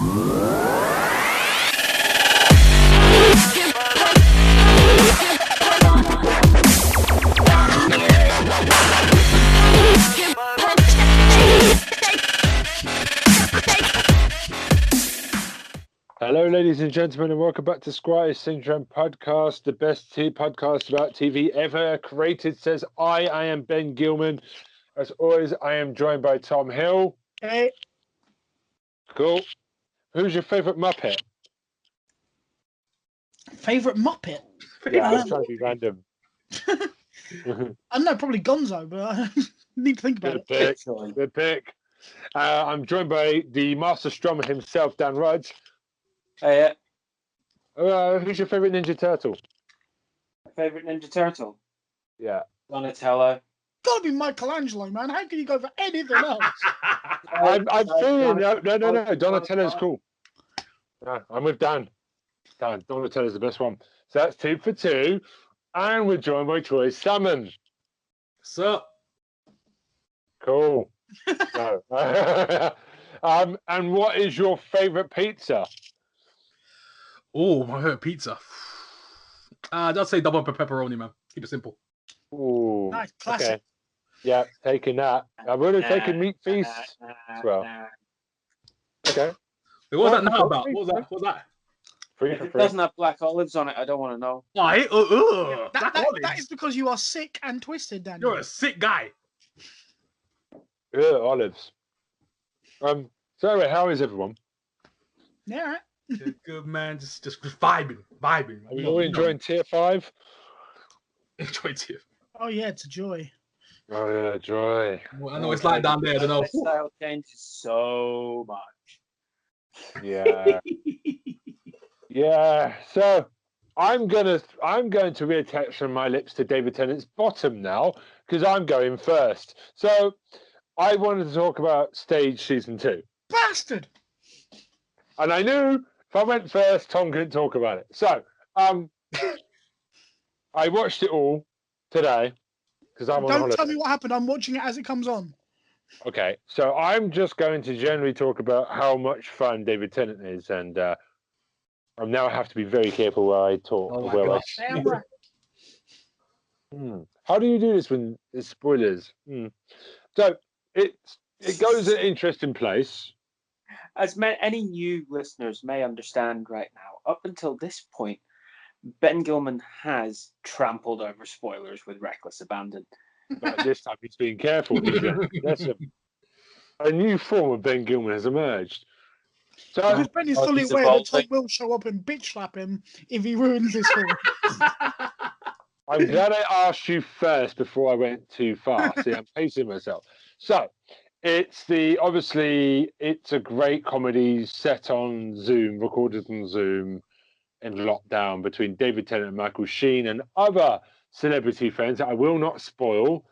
Hello, ladies and gentlemen, and welcome back to Squire Syndrome Podcast, the best podcast about TV ever created. Says I am Ben Gilman. As always, I am joined by Tom Hill. Hey. Cool. Who's your favourite Muppet? Favourite Muppet? Yeah, I was trying to be random. I don't know, probably Gonzo, but I need to think about it. Good pick. I'm joined by the master strummer himself, Dan Rudge. Hey, who's your favourite Ninja Turtle? Favourite Ninja Turtle? Yeah. Donatello. Gotta be Michelangelo, man. How can you go for anything else? I'm feeling no. Donatello's cool. No, I'm with Dan. Donatello's the best one. So that's 2 for 2. And we're joined by Troy Salmon. What's up? Cool. No. And what is your favourite pizza? Oh, my favorite pizza. I'd say double pepperoni, man. Keep it simple. Ooh, nice, classic. Okay. Yeah, taking that. I would have taken meat feast as well. Okay. Wait, what was that now about? What was that? Free If for it free. doesn't have black olives on it, I don't want to know. That is because you are sick and twisted, Daniel. You're a sick guy. Yeah, olives. So anyway, how is everyone? Yeah, right. Good, man. Just vibing. Are you all enjoying Tier 5? Enjoy Tier. Oh yeah, it's a joy. Oh yeah, joy. Well, I know it's like down there. I don't know. My style changes so much. Yeah. Yeah. So I'm going to reattach from my lips to David Tennant's bottom now because I'm going first. So I wanted to talk about Stage Season 2. Bastard. And I knew if I went first, Tom couldn't talk about it. So I watched it all today because I'm on holiday. Don't tell me what happened. I'm watching it as it comes on. Okay, so I'm just going to generally talk about how much fun David Tennant is, and I now have to be very careful where I talk. Oh my gosh. Damn right. How do you do this when there's spoilers? So it goes at an interesting place. As any new listeners may understand right now, up until this point, Ben Gilman has trampled over spoilers with reckless abandon. But this time he's being careful. A new form of Ben Gilman has emerged. So Because Ben is fully aware that Tom will show up and bitch slap him if he ruins this film. I'm glad I asked you first before I went too far. See, I'm pacing myself. So obviously it's a great comedy set on Zoom, recorded on Zoom in lockdown between David Tennant and Michael Sheen and other celebrity friends that I will not spoil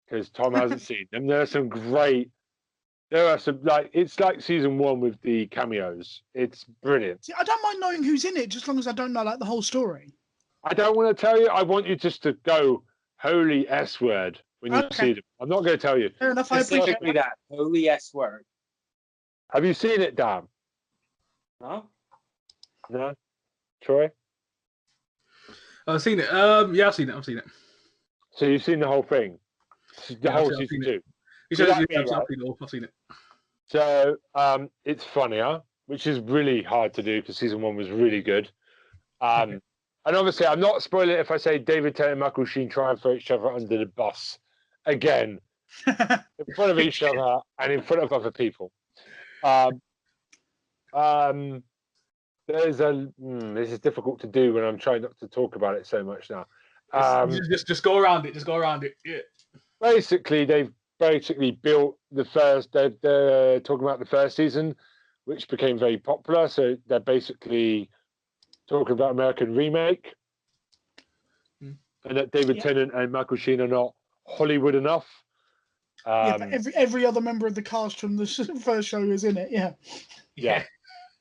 because Tom hasn't seen them. There are some it's like season 1 with the cameos. It's brilliant. See, I don't mind knowing who's in it, just as long as I don't know like the whole story. I don't want to tell you. I want you just to go holy S word when you see them. I'm not going to tell you. Fair enough. I appreciate Specifically that holy S word. Have you seen it, Dan? No. No? Troy? I've seen it. Yeah, I've seen it. So you've seen the whole thing? The whole season 2? I've seen it. So it's funnier, which is really hard to do because season 1 was really good. And obviously, I'm not spoiling it if I say David Tennant and Michael Sheen try and throw each other under the bus again in front of each other and in front of other people. This is difficult to do when I'm trying not to talk about it so much now. Just go around it. Yeah. Basically, they've built the first. They're talking about the first season, which became very popular. So they're basically talking about American remake, and that David Tennant and Michael Sheen are not Hollywood enough. But every other member of the cast from the first show is in it. Yeah.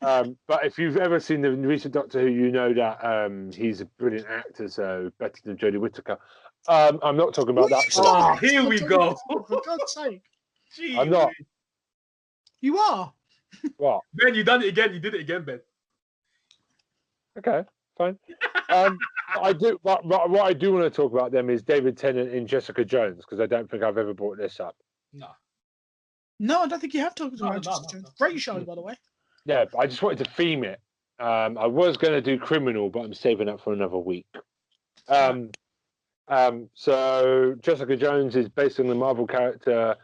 But if you've ever seen the recent Doctor Who, you know that he's a brilliant actor, so better than Jodie Whittaker. I'm not talking about that. Here we go. For God's sake. Gee, I'm not. You are. What? Ben, you done it again. You did it again, Ben. Okay, fine. I do. What I do want to talk about them is David Tennant in Jessica Jones, because I don't think I've ever brought this up. No, I don't think you have talked about it. No. Great show, by the way. Yeah, I just wanted to theme it. I was going to do Criminal, but I'm saving that for another week. So Jessica Jones is based on the Marvel character,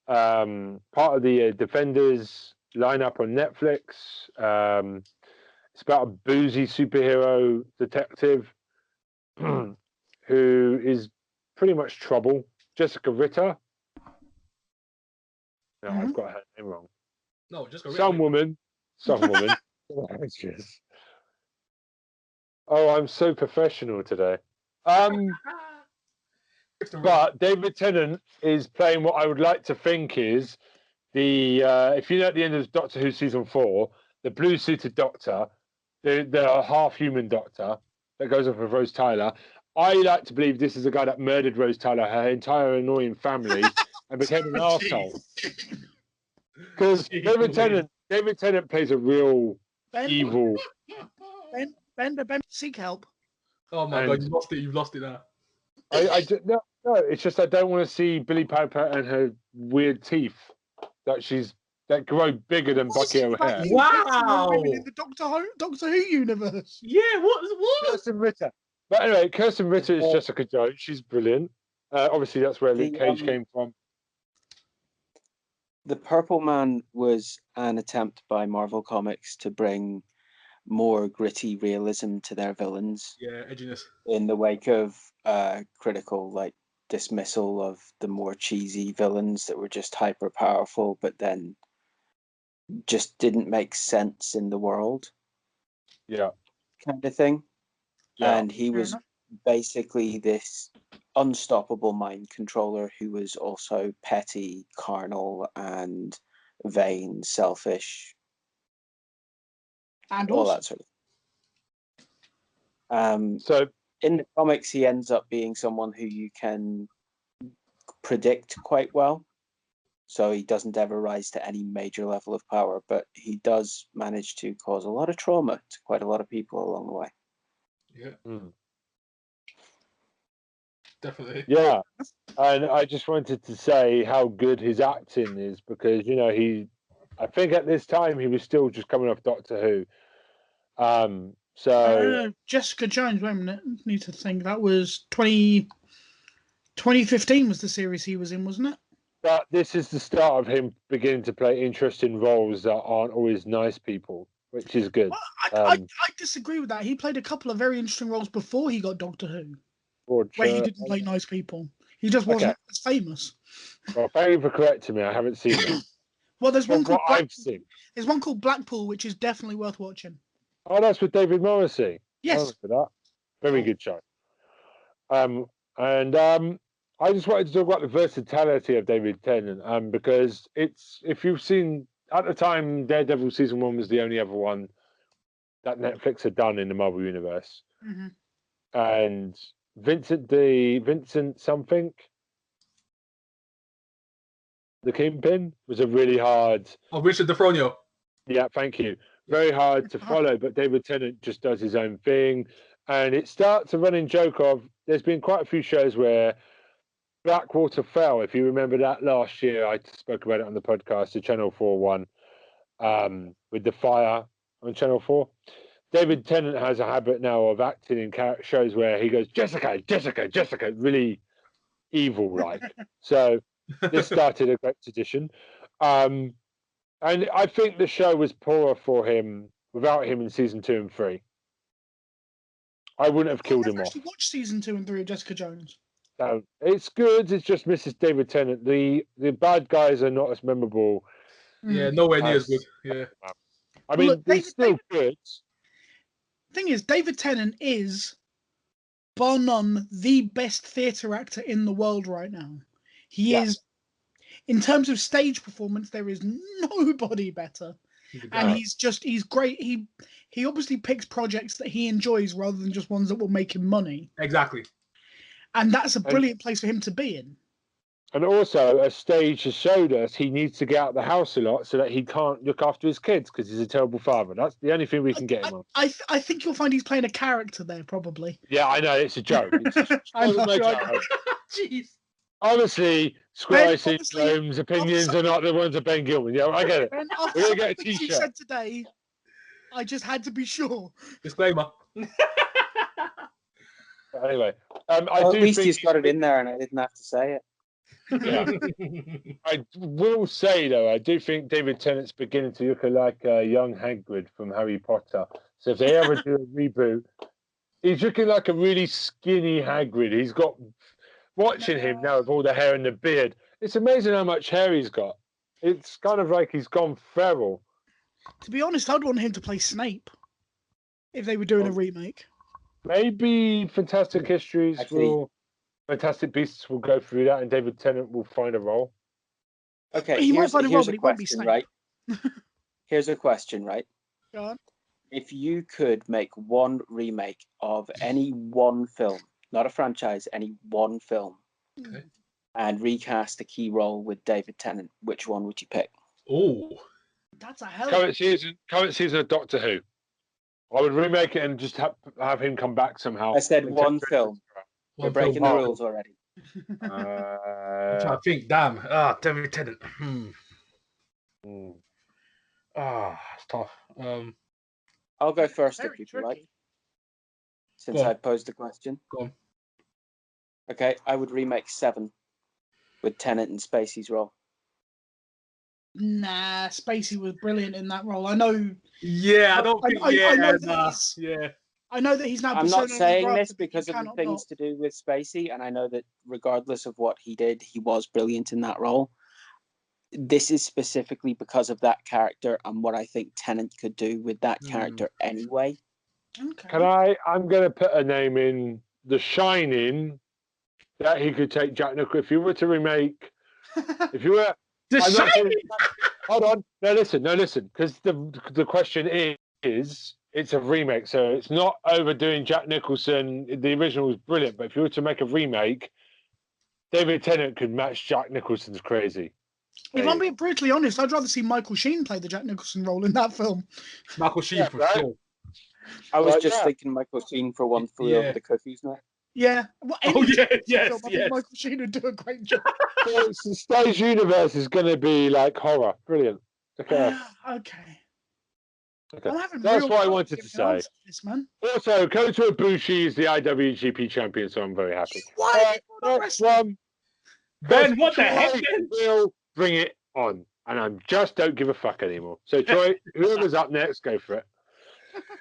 part of the Defenders lineup on Netflix. It's about a boozy superhero detective who is pretty much trouble. Jessica Ritter. No, I've got her name wrong. No, Jessica Ritter. Some woman. Oh, I'm so professional today. But David Tennant is playing what I would like to think is the if you know at the end of Doctor Who season 4, the blue suited Doctor, the half human Doctor that goes off with Rose Tyler. I like to believe this is the guy that murdered Rose Tyler, her entire annoying family, and became an arsehole. Because David Tennant plays a real evil. Ben, seek help. Oh my God, you've lost it now. No, it's just I don't want to see Billie Piper and her weird teeth that grow bigger than Bucky O'Hare. Wow! In the Doctor Who universe. Yeah, what? Kirsten Ritter. But anyway, Kirsten Ritter is Jessica Jones. She's brilliant. Obviously, that's where Luke Cage came from. The Purple Man was an attempt by Marvel Comics to bring more gritty realism to their villains. Yeah, edginess. In the wake of critical dismissal of the more cheesy villains that were just hyper powerful, but then just didn't make sense in the world. Yeah. Kind of thing. Yeah. And he was basically this unstoppable mind controller who was also petty, carnal, and vain, selfish, and all that sort of. So in the comics, he ends up being someone who you can predict quite well. So he doesn't ever rise to any major level of power, but he does manage to cause a lot of trauma to quite a lot of people along the way. Yeah. Definitely. Yeah. And I just wanted to say how good his acting is, because, I think at this time he was still just coming off Doctor Who. Jessica Jones, wait a minute. I need to think. That was 2015 was the series he was in, wasn't it? But this is the start of him beginning to play interesting roles that aren't always nice people, which is good. Well, I disagree with that. He played a couple of very interesting roles before he got Doctor Who. Where he didn't play nice people. He just wasn't as famous. Well, thank you for correcting me. I haven't seen it. Well, there's one called There's one called Blackpool, which is definitely worth watching. Oh, that's with David Morrissey. Yes. For that. Very good show. I just wanted to talk about the versatility of David Tennant, because if you've seen at the time, Daredevil season 1 was the only other one that Netflix had done in the Marvel universe, and Vincent something, the Kingpin, was a really hard. Oh, Richard DeFronio. Yeah, thank you. Very hard to follow, but David Tennant just does his own thing, and it starts a running joke of there's been quite a few shows where Blackwater fell. If you remember that last year, I spoke about it on the podcast, the Channel 4 one, with the fire on Channel 4. David Tennant has a habit now of acting in shows where he goes, Jessica, really evil-like. So this started a great tradition. And I think the show was poorer for him without him in season 2 and 3. I wouldn't have killed him off. I watched season 2 and 3 of Jessica Jones. No, it's good. It's just Mrs. David Tennant. The bad guys are not as memorable. Yeah, nowhere near as good. Yeah. I mean, they're still good. Thing is, David Tennant is, bar none, the best theatre actor in the world right now. He is, in terms of stage performance, there is nobody better. And he's great. He obviously picks projects that he enjoys rather than just ones that will make him money. Exactly. And that's a brilliant place for him to be in. And also, a stage has showed us he needs to get out of the house a lot so that he can't look after his kids because he's a terrible father. That's the only thing we can get him on. I think you'll find he's playing a character there, probably. Yeah, I know. It's a joke. It's a I know. joke. Jeez. Obviously, Squire Syndrome's opinions are not the ones of Ben Gilman. Yeah, I get it. Ben, We're going to get a you t-shirt. said today, I just had to be sure. Disclaimer. Anyway, at least he's got it in there and I didn't have to say it. Yeah. I will say, though, I do think David Tennant's beginning to look like a young Hagrid from Harry Potter. So if they ever do a reboot, he's looking like a really skinny Hagrid. He's got... Watching him now with all the hair and the beard, it's amazing how much hair he's got. It's kind of like he's gone feral. To be honest, I'd want him to play Snape if they were doing a remake. Maybe Fantastic Fantastic Beasts will go through that and David Tennant will find a role. Okay, he might find a role, here's but a he won't be question, Snape. right? Here's a question, right? Go on. If you could make one remake of any one film, not a franchise, any one film, Okay. and recast a key role with David Tennant, which one would you pick? Oh. That's a hell of Current season of Doctor Who. I would remake it and just have him come back somehow. I said one film. We're breaking the rules already. I'm trying to think. Damn. David Tennant. It's tough. I'll go first Very if you like, tricky. since I posed the question. Go on. Okay, I would remake 7 with Tennant and Spacey's role. Nah, Spacey was brilliant in that role. I know. Yeah, I don't think. I know that nah, he's- yeah. I know that he's now. I'm not Persona non saying grata, this but you because of the cannot things not. to do with Spacey, and I know that regardless of what he did, he was brilliant in that role. This is specifically because of that character and what I think Tennant could do with that character anyway. Okay. I'm going to put a name in The Shining that he could take Jack Nicholson. If you were to remake, if you were... The I'm not saying- Shining! Hold on. No, listen. Because the question is, it's a remake, so it's not overdoing Jack Nicholson. The original was brilliant, but if you were to make a remake, David Tennant could match Jack Nicholson's crazy. If I'm being brutally honest, I'd rather see Michael Sheen play the Jack Nicholson role in that film. Michael Sheen for sure. I was Right, just yeah. thinking Michael Sheen for One Flew Yeah. Over the Cuckoo's Nest. Yeah. Well, Oh, any yeah, film, yes. I think Michael Sheen would do a great job. So it's the stage universe is going to be like horror. Brilliant. Okay. Okay. Okay. I'm having That's real what I trouble wanted to giving say. answers to this, man. Also, Kota Ibushi is the IWGP champion, so I'm very happy. Why? Next one. Ben, what the heck, Troy Ben? will bring it on. And I just don't give a fuck anymore. So, Troy, whoever's up next, go for it.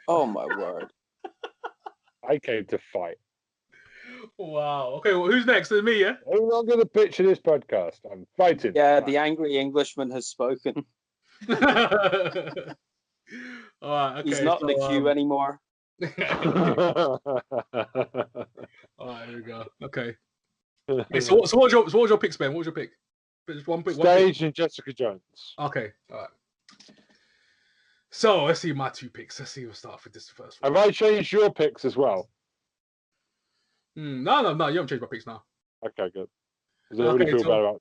Oh my word. I came to fight. Wow. Okay, well, who's next? Is it me, yeah? I'm not going to picture this podcast. I'm fighting. Yeah, the angry Englishman has spoken. All right, okay. He's not in the queue anymore. All right, here we go. Okay. So what was your pick, Ben? What was your pick? Just one pick. Stage and Jessica Jones. Okay, all right. So let's see my 2 picks. Let's see. We'll start off with this first one. Have I changed your picks as well? No. You haven't changed my picks now. Okay, good. Does anybody feel better about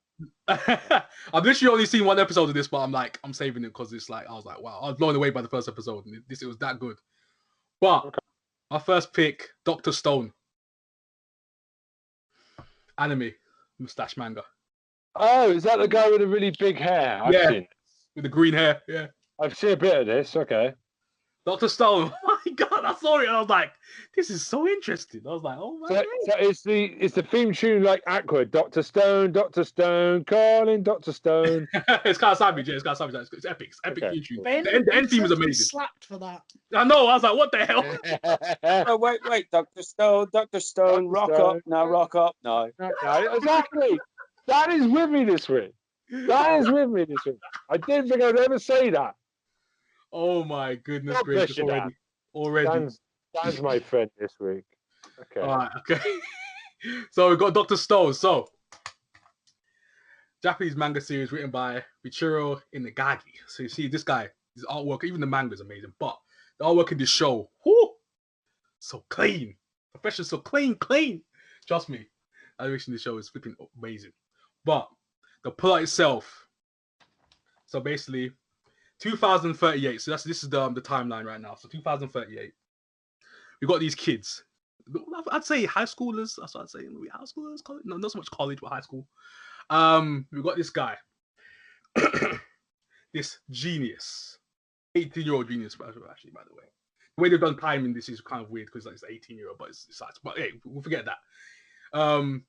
I've literally only seen one episode of this, but I'm saving it because it's like I was like, wow, I was blown away by the first episode. And it was that good. But my first pick, Dr. Stone, anime, mustache manga. Oh, is that the guy with the really big hair? I've seen. With the green hair. Yeah. I've seen a bit of this. Okay. Dr. Stone. Oh my god, I saw it and I was like, this is so interesting. I was like, oh my god. So is the theme tune like Aqua? Dr. Stone, calling Dr. Stone. It's kind of savage, yeah. It's kind of savage. It's epic. It's epic theme tune. Ben, The end theme is Ben amazing. slapped for that. I know. I was like, what the hell? Oh, wait, Dr. Stone, rock up. No, rock up. No. No, exactly. That is with me this week. I didn't think I'd ever say that. Oh my goodness God bless gracious! you, Already. Dan's my friend this week. Okay. All right. Okay. So we've got Dr. Stone. So Japanese manga series written by Michiro Inagaki. So you see this guy, his artwork, even the manga is amazing, but the artwork in this show, whoo, so clean. Professional, so clean. Trust me. Animation in the show is flipping amazing. But the plot itself. So basically, 2038. So this is the timeline right now. So 2038. We got these kids. I'd say high schoolers. That's what I'd say. Maybe high schoolers. College? No, not so much college, but high school. We got this guy, this genius, 18-year-old genius. Actually, by the way, the way they've done time in this is kind of weird because like, it's 18-year-old, but it's but hey, we'll forget that. Senku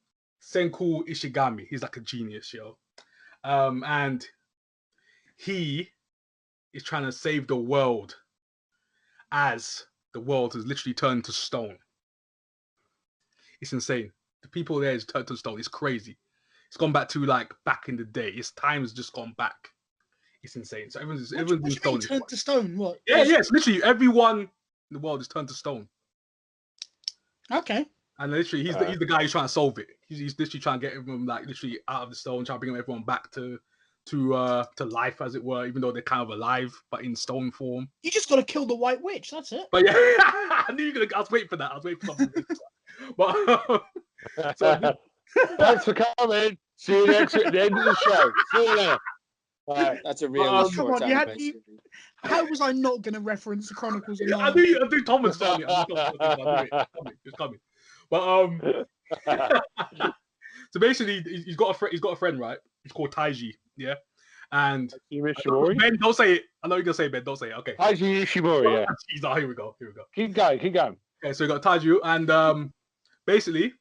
Ishigami. He's like a genius, yo. And he is trying to save the world as the world has literally turned to stone. It's insane. The people there is turned to stone. It's crazy. It's gone back to like back in the day. Its time has just gone back. It's insane. So everyone's been stone. Turned to stone? What? Yeah, it's literally everyone in the world is turned to stone. Okay. And literally, he's the guy who's trying to solve it. He's literally trying to get everyone like literally out of the stone, trying to bring everyone back to life, as it were, even though they're kind of alive, but in stone form. You just got to kill the White Witch. That's it. But yeah, I knew you were gonna. I was waiting for that. I was waiting for something. But thanks for coming. See you next at the end of the show. See you later. That's a really short come on, how was I not going to reference the Chronicles of Narnia? I knew Thomas told me. It's coming. But so basically, he's got a friend, right? He's called Taiji, yeah. And Ben, don't say it. I know you're gonna say it, Ben. Don't say it. Okay. Taiji Ishimori, yeah. Here we go. Keep going. Okay, so we got Taiji, and basically,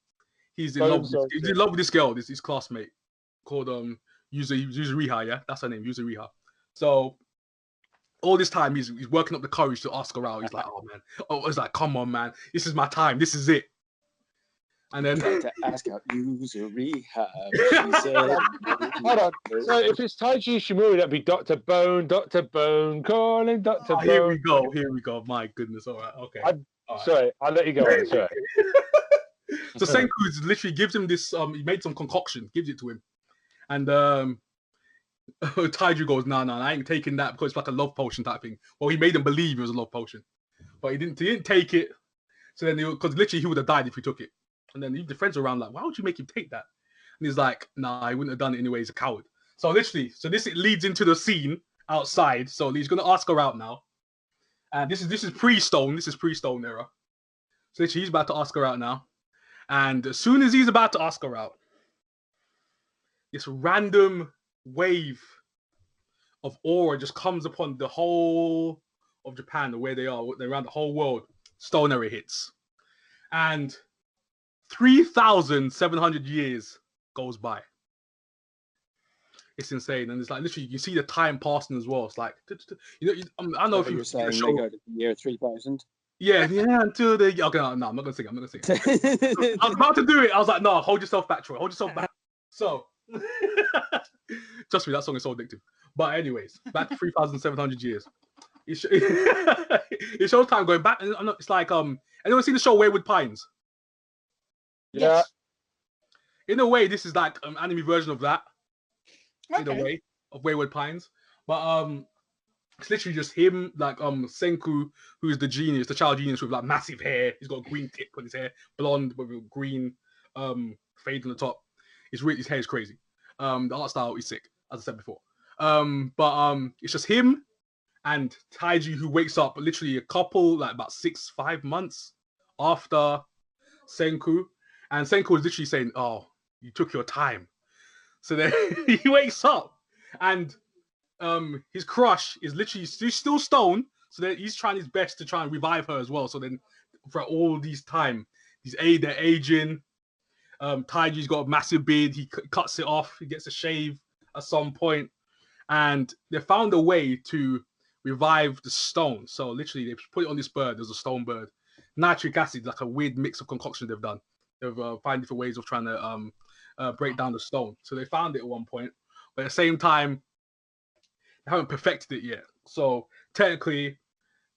he's in love with this girl, his classmate, called Yuzuriha, yeah, that's her name, Yuzuriha. So all this time he's working up the courage to ask her out. He's like, it's like, come on, man, this is my time, this is it. And then to ask out Yuzuriha. Hold on. So if it's Taiji Ishimori, that'd be Dr. Bone, calling Dr. Bone. Here we go. My goodness. All right. Okay. Sorry, I'll let you go on. Sorry. So Senku literally gives him this. He made some concoction, gives it to him, and Taiju goes, "No, I ain't taking that because it's like a love potion type thing." Well, he made him believe it was a love potion, but he didn't take it. So then, because literally he would have died if he took it. And then the friends around like, "Why would you make him take that?" And he's like, "Nah, I wouldn't have done it anyway. He's a coward." So literally, this leads into the scene outside. So he's gonna ask her out now, and this is pre-stone. This is pre-stone era. So literally, he's about to ask her out now. And as soon as he's about to ask her out, this random wave of aura just comes upon the whole of Japan, where they are, they're around the whole world. Stone era hits. And 3,700 years goes by. It's insane. And it's like, literally, you see the time passing as well. It's like, I don't know if you're saying they go to the year 3000. Yeah, until the... Okay, no, I'm not going to sing it. I was about to do it. I was like, no, hold yourself back, Troy. Hold yourself back. So, trust me, that song is so addictive. But anyways, back to 3,700 years. It shows time going back. And it's like, anyone seen the show Wayward Pines? Yeah. Yes. In a way, this is like an anime version of that. Okay. In a way, of Wayward Pines. But it's literally just him, like Senku, who's the genius, the child genius with like massive hair. He's got a green tip on his hair, blonde with a green fade on the top. His hair is crazy. The art style is sick, as I said before. But it's just him and Taiji, who wakes up literally a couple, like about 5 months after Senku. And Senku is literally saying, "Oh, you took your time." So then he wakes up, and his crush is literally still stone. So then he's trying his best to try and revive her as well. So then, for all these time, they're aging. Taiji's got a massive beard. He cuts it off. He gets a shave at some point, and they found a way to revive the stone. So literally, they put it on this bird. There's a stone bird. Nitric acid, like a weird mix of concoction they've done. They've find different ways of trying to break down the stone. So they found it at one point, but at the same time, they haven't perfected it yet. So technically,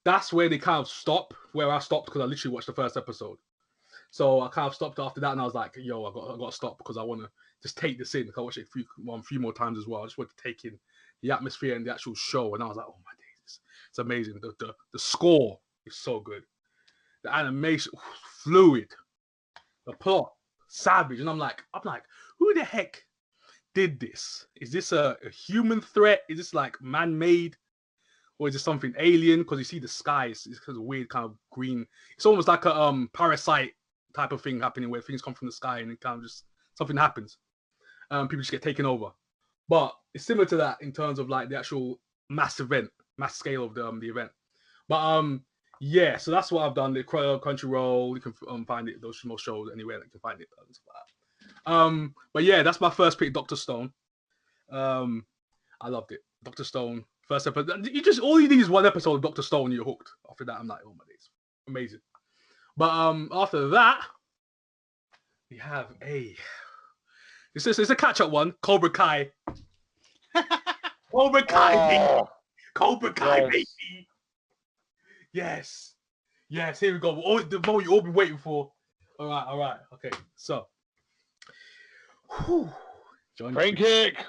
that's where they kind of stop. Where I stopped because I literally watched the first episode. So I kind of stopped after that, and I was like, "Yo, I got to stop because I want to just take this in." I watched it a few more times as well. I just want to take in the atmosphere and the actual show, and I was like, "Oh my days, it's amazing." The score is so good. The animation, fluid. The plot, savage, and I'm like, who the heck did this? Is this a human threat? Is this like man-made? Or is it something alien? Because you see the sky, it's kind of weird, kind of green. It's almost like a parasite type of thing happening where things come from the sky and it kind of just something happens. People just get taken over. But it's similar to that in terms of like the actual mass scale of the event. But yeah, so that's what I've done. The Crunchyroll, you can find it. Those most shows anywhere that you can find it. And stuff like that. But yeah, that's my first pick, Dr. Stone. I loved it, Dr. Stone. First episode, all you need is one episode of Dr. Stone, you're hooked. After that, I'm like, oh my days, amazing. But after that, we have it's a catch-up one, Cobra Kai. Cobra Kai, baby. Cobra Kai, baby. Yes, here we go. The moment you all been waiting for. All right, okay. So, Brain kick.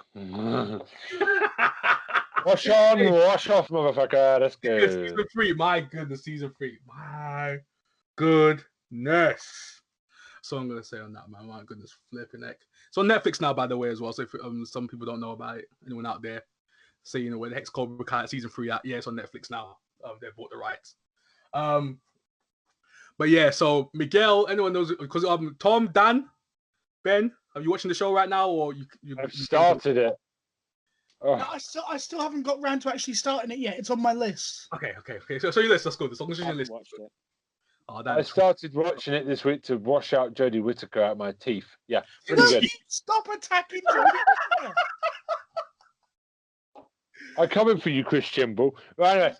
Wash on, wash off, motherfucker. Let's go. Season 3, my goodness, season 3. My goodness. So I'm gonna say on that, man. My goodness, flipping heck. It's on Netflix now, by the way, as well. So if some people don't know about it, anyone out there, say where the heck's Cobra Kai season 3 at? Yeah, it's on Netflix now. They've bought the rights. But yeah, so Miguel, anyone knows it? Because Tom, Dan, Ben, are you watching the show right now, or you I've started it. Oh. No, I still haven't got round to actually starting it yet. It's on my list. Okay. So your list, that's good. As long as you're list. Oh, I started watching it this week to wash out Jodie Whittaker out of my teeth. Yeah, pretty good. Stop attacking Jodie Whittaker. I'm coming for you, Christian Bull. Right,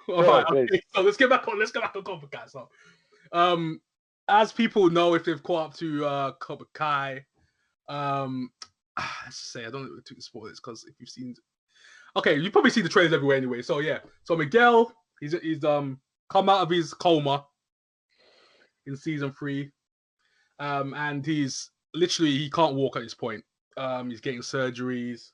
okay. So let's get back on Cobra Kai. So, as people know, if they've caught up to Cobra Kai, let's just say I don't know to spoil this because if you've seen, okay, you probably see the trailers everywhere anyway. So yeah, so Miguel, he's come out of his coma in season 3, and he's literally he can't walk at this point. He's getting surgeries.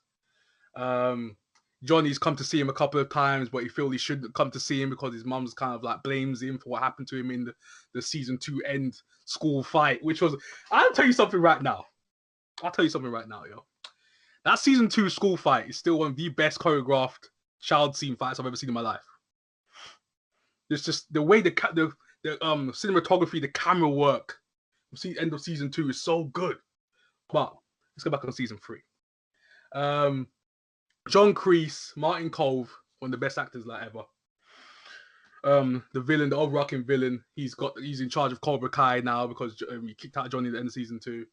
Johnny's come to see him a couple of times, but he feels he shouldn't come to see him because his mum's kind of like blames him for what happened to him in the season 2 end school fight, which was, I'll tell you something right now, yo. That season 2 school fight is still one of the best choreographed child scene fights I've ever seen in my life. It's just the way the cinematography, the camera work, end of season 2 is so good. But let's go back on season 3. John Kreese, Martin Cove, one of the best actors like ever. The villain, the overarching villain, he's in charge of Cobra Kai now because he kicked out Johnny at the end of season 2.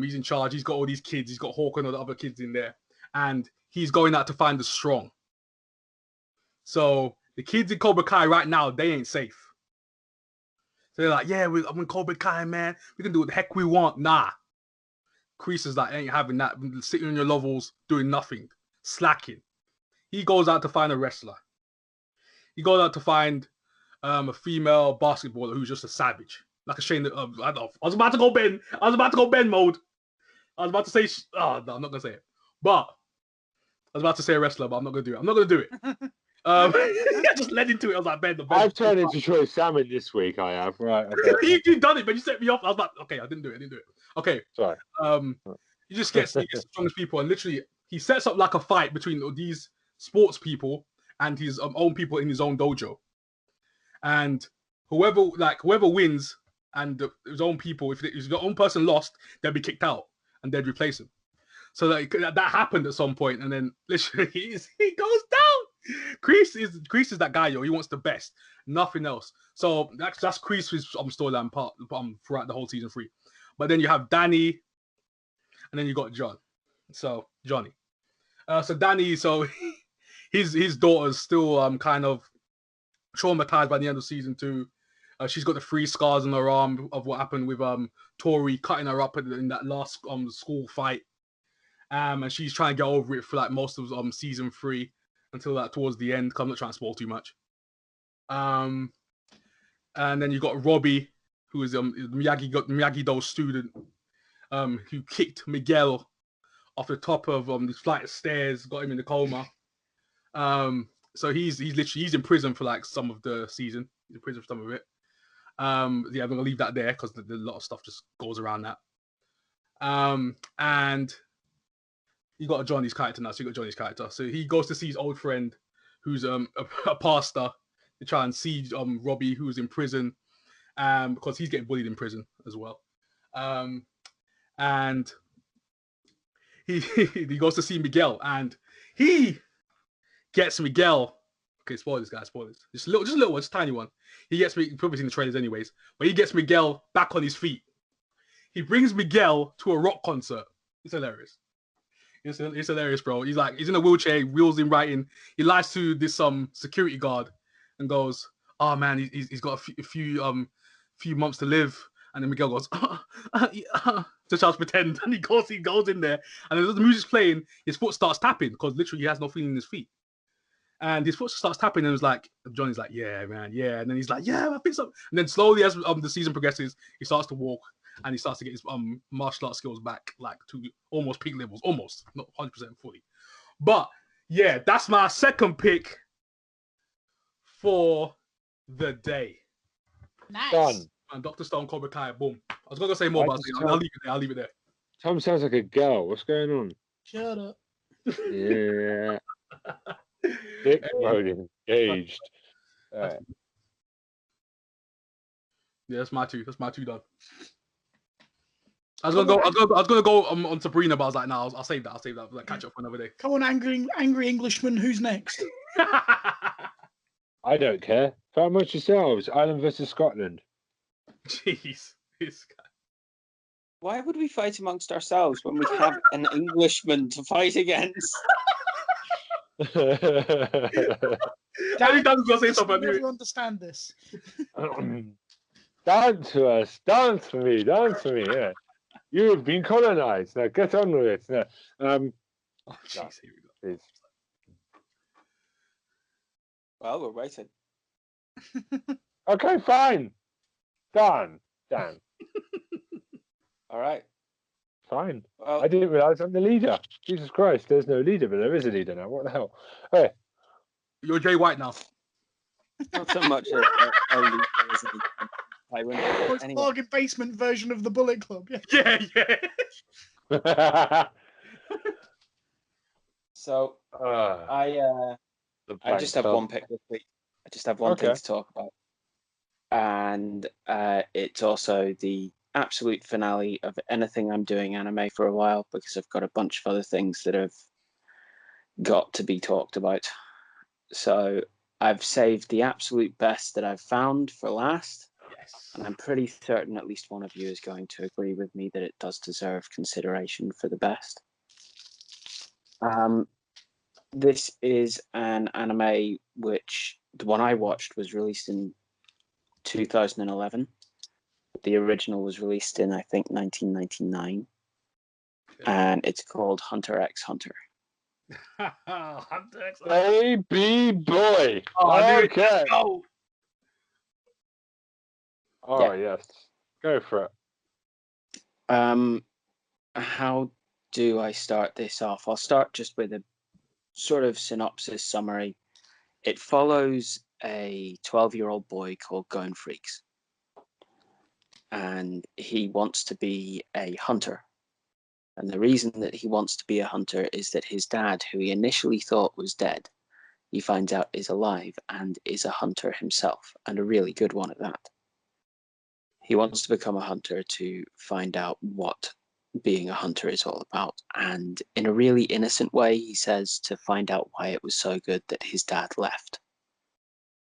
He's in charge. He's got all these kids. He's got Hawk and all the other kids in there, and he's going out to find the strong. So the kids in Cobra Kai right now, they ain't safe. So they're like, yeah, I'm in Cobra Kai, man. We can do what the heck we want. Nah. Kreese is like, ain't having that. Sitting on your levels, doing nothing, slacking. He goes out to find a wrestler. He goes out to find a female basketballer who's just a savage. Like a Shane, I don't know. I was about to go Ben mode. I was about to say, no, I'm not going to say it. But I was about to say a wrestler, but I'm not going to do it. I'm not going to do it. I just led into it. I was like, Ben. I've turned into Troy Salmon this week, I have. Right. Okay. You've done it, but you set me off. I was like, okay, I didn't do it. Okay. Sorry. He just gets the strongest people, and literally he sets up like a fight between these sports people and his own people in his own dojo. And whoever wins and his own people, if the own person lost, they'd be kicked out and they'd replace him. So that happened at some point, and then literally he goes down. Kreese is that guy, yo. He wants the best, nothing else. So that's Kreese's storyline part throughout the whole season 3. But then you have Danny, and then you got John. So Johnny. So Danny, so his daughter's still kind of traumatized by the end of season 2. She's got the 3 scars on her arm of what happened with Tori cutting her up in that last school fight. And she's trying to get over it for like most of season 3 until like towards the end. 'Cause I'm not trying to spoil too much. And then you got Robbie, who is Miyagi-Do student, who kicked Miguel off the top of this flight of stairs, got him in the coma. So he's in prison for like some of the season. He's in prison for some of it. Yeah, I'm gonna leave that there because a lot of stuff just goes around that. And you got Johnny's character now. So you got Johnny's character. So he goes to see his old friend, who's a pastor, to try and see Robbie, who's in prison, because he's getting bullied in prison as well. And he he goes to see Miguel, and he gets Miguel. Okay, spoilers, guys, spoilers. Just a little one, just a tiny one. He gets me. You've probably seen the trailers, anyways. But he gets Miguel back on his feet. He brings Miguel to a rock concert. It's hilarious. It's hilarious, bro. He's in a wheelchair, he wheels him right in. He lies to this security guard and goes, "Oh man, he's got a few months to live." And then Miguel goes, just tries to pretend, and he goes in there, and as the music's playing, his foot starts tapping because literally he has no feeling in his feet. And his foot starts tapping, and Johnny's like, "Yeah, man, yeah." And then he's like, "Yeah, I think so." And then slowly, as the season progresses, he starts to walk, and he starts to get his martial arts skills back, like to almost peak levels, almost not 100% fully. But yeah, that's my second pick for the day. Nice. Done. And Dr. Stone, Cobra Kai, boom. I was gonna say more, but I'll leave it there. Tom sounds like a girl. What's going on? Shut up. Yeah. Dick mode engaged. Yeah, that's my two. That's my two done. I was gonna go on Sabrina, but I was like, no, I'll save that. I'll catch up for another day. Come on, angry Englishman. Who's next? I don't care. Fight amongst yourselves. Ireland versus Scotland. Jeez, this guy. Why would we fight amongst ourselves when we have an Englishman to fight against? Danny's gonna say something. I never understand this. Dance to us. Dance for me. Yeah. You have been colonized. Now get on with it. Now, Oh, jeez, here we go. please. Well, we're waiting. Okay, fine. Done. All right. Fine. Well, I didn't realize I'm the leader. Jesus Christ, there's no leader, but there is a leader now. What the hell? Hey. You're Jay White now. not so much a leader as a tyrant. It's Anyway. bargain basement version of the Bullet Club. Yeah. Yeah. So I just have one pick this week. I just have one thing to talk about, and it's also the absolute finale of anything I'm doing anime for a while, because I've got a bunch of other things that have got to be talked about. So I've saved the absolute best that I've found for last. Yes. And I'm pretty certain at least one of you is going to agree with me that it does deserve consideration for the best. This is an anime which the one I watched was released in 2011. The original was released in, I think, 1999. And it's called Hunter x Hunter. Hunter x Hunter. Baby boy. Oh, Okay. Oh, Oh, yes. Go for it. How do I start this off? I'll start just with a sort of synopsis summary. It follows a 12-year-old boy called Going Freaks. And he wants to be a hunter. And the reason that he wants to be a hunter is that his dad, who he initially thought was dead, he finds out is alive and is a hunter himself, and a really good one at that. He wants to become a hunter to find out what being a hunter is all about. And in a really innocent way, he says to find out why it was so good that his dad left.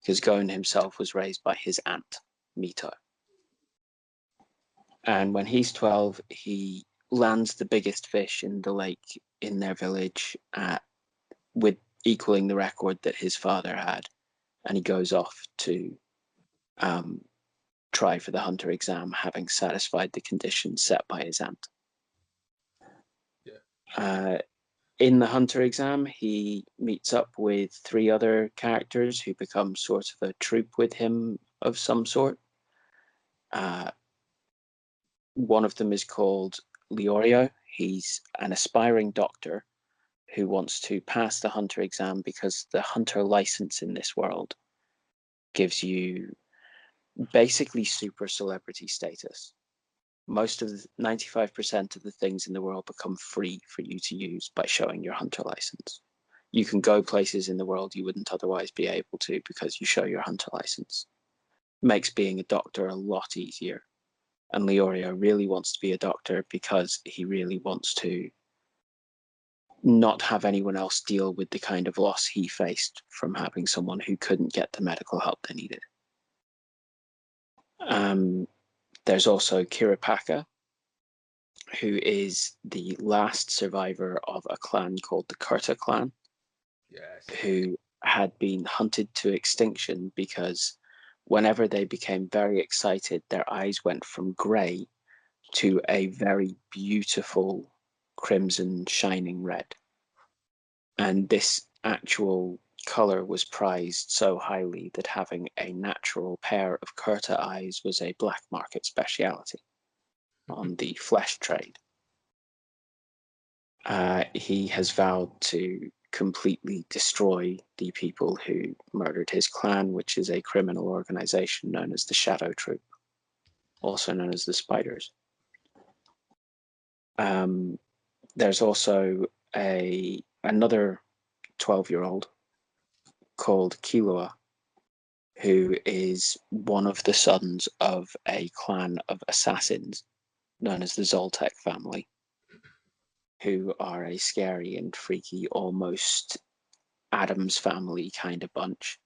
Because Gon himself was raised by his aunt, Mito. And when he's 12, he lands the biggest fish in the lake in their village, with equaling the record that his father had. And he goes off to try for the hunter exam, having satisfied the conditions set by his aunt. Yeah. In the hunter exam, he meets up with 3 other characters who become sort of a troupe with him of some sort. One of them is called Leorio. He's an aspiring doctor who wants to pass the hunter exam because the hunter license in this world gives you basically super celebrity status. most of the 95% of the things in the world become free for you to use by showing your hunter license. You can go places in the world you wouldn't otherwise be able to because you show your hunter license. Makes being a doctor a lot easier. And Leorio really wants to be a doctor because he really wants to not have anyone else deal with the kind of loss he faced from having someone who couldn't get the medical help they needed. There's also Kiripaka, who is the last survivor of a clan called the Kurta clan, who had been hunted to extinction because whenever they became very excited, their eyes went from grey to a very beautiful crimson shining red. And this actual colour was prized so highly that having a natural pair of Kurta eyes was a black market speciality on the flesh trade. He has vowed to completely destroy the people who murdered his clan, which is a criminal organization known as the Shadow Troop, also known as the Spiders. There's also another 12-year-old called Kilua, who is one of the sons of a clan of assassins known as the Zoltek family, who are a scary and freaky, almost Addams Family kind of bunch.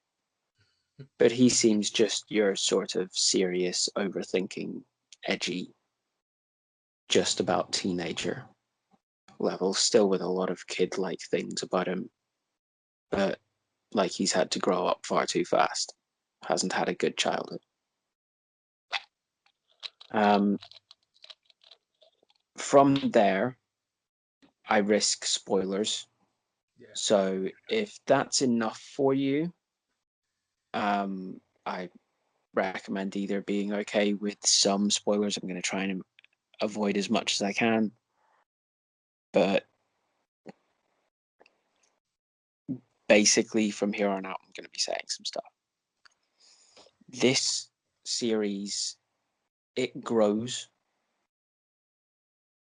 But he seems just your sort of serious, overthinking, edgy, just about teenager level, still with a lot of kid-like things about him, but like he's had to grow up far too fast. Hasn't had a good childhood. From there, I risk spoilers. Yeah. So if that's enough for you, I recommend either being okay with some spoilers. I'm going to try and avoid as much as I can. But basically, from here on out, I'm going to be saying some stuff. This series, it grows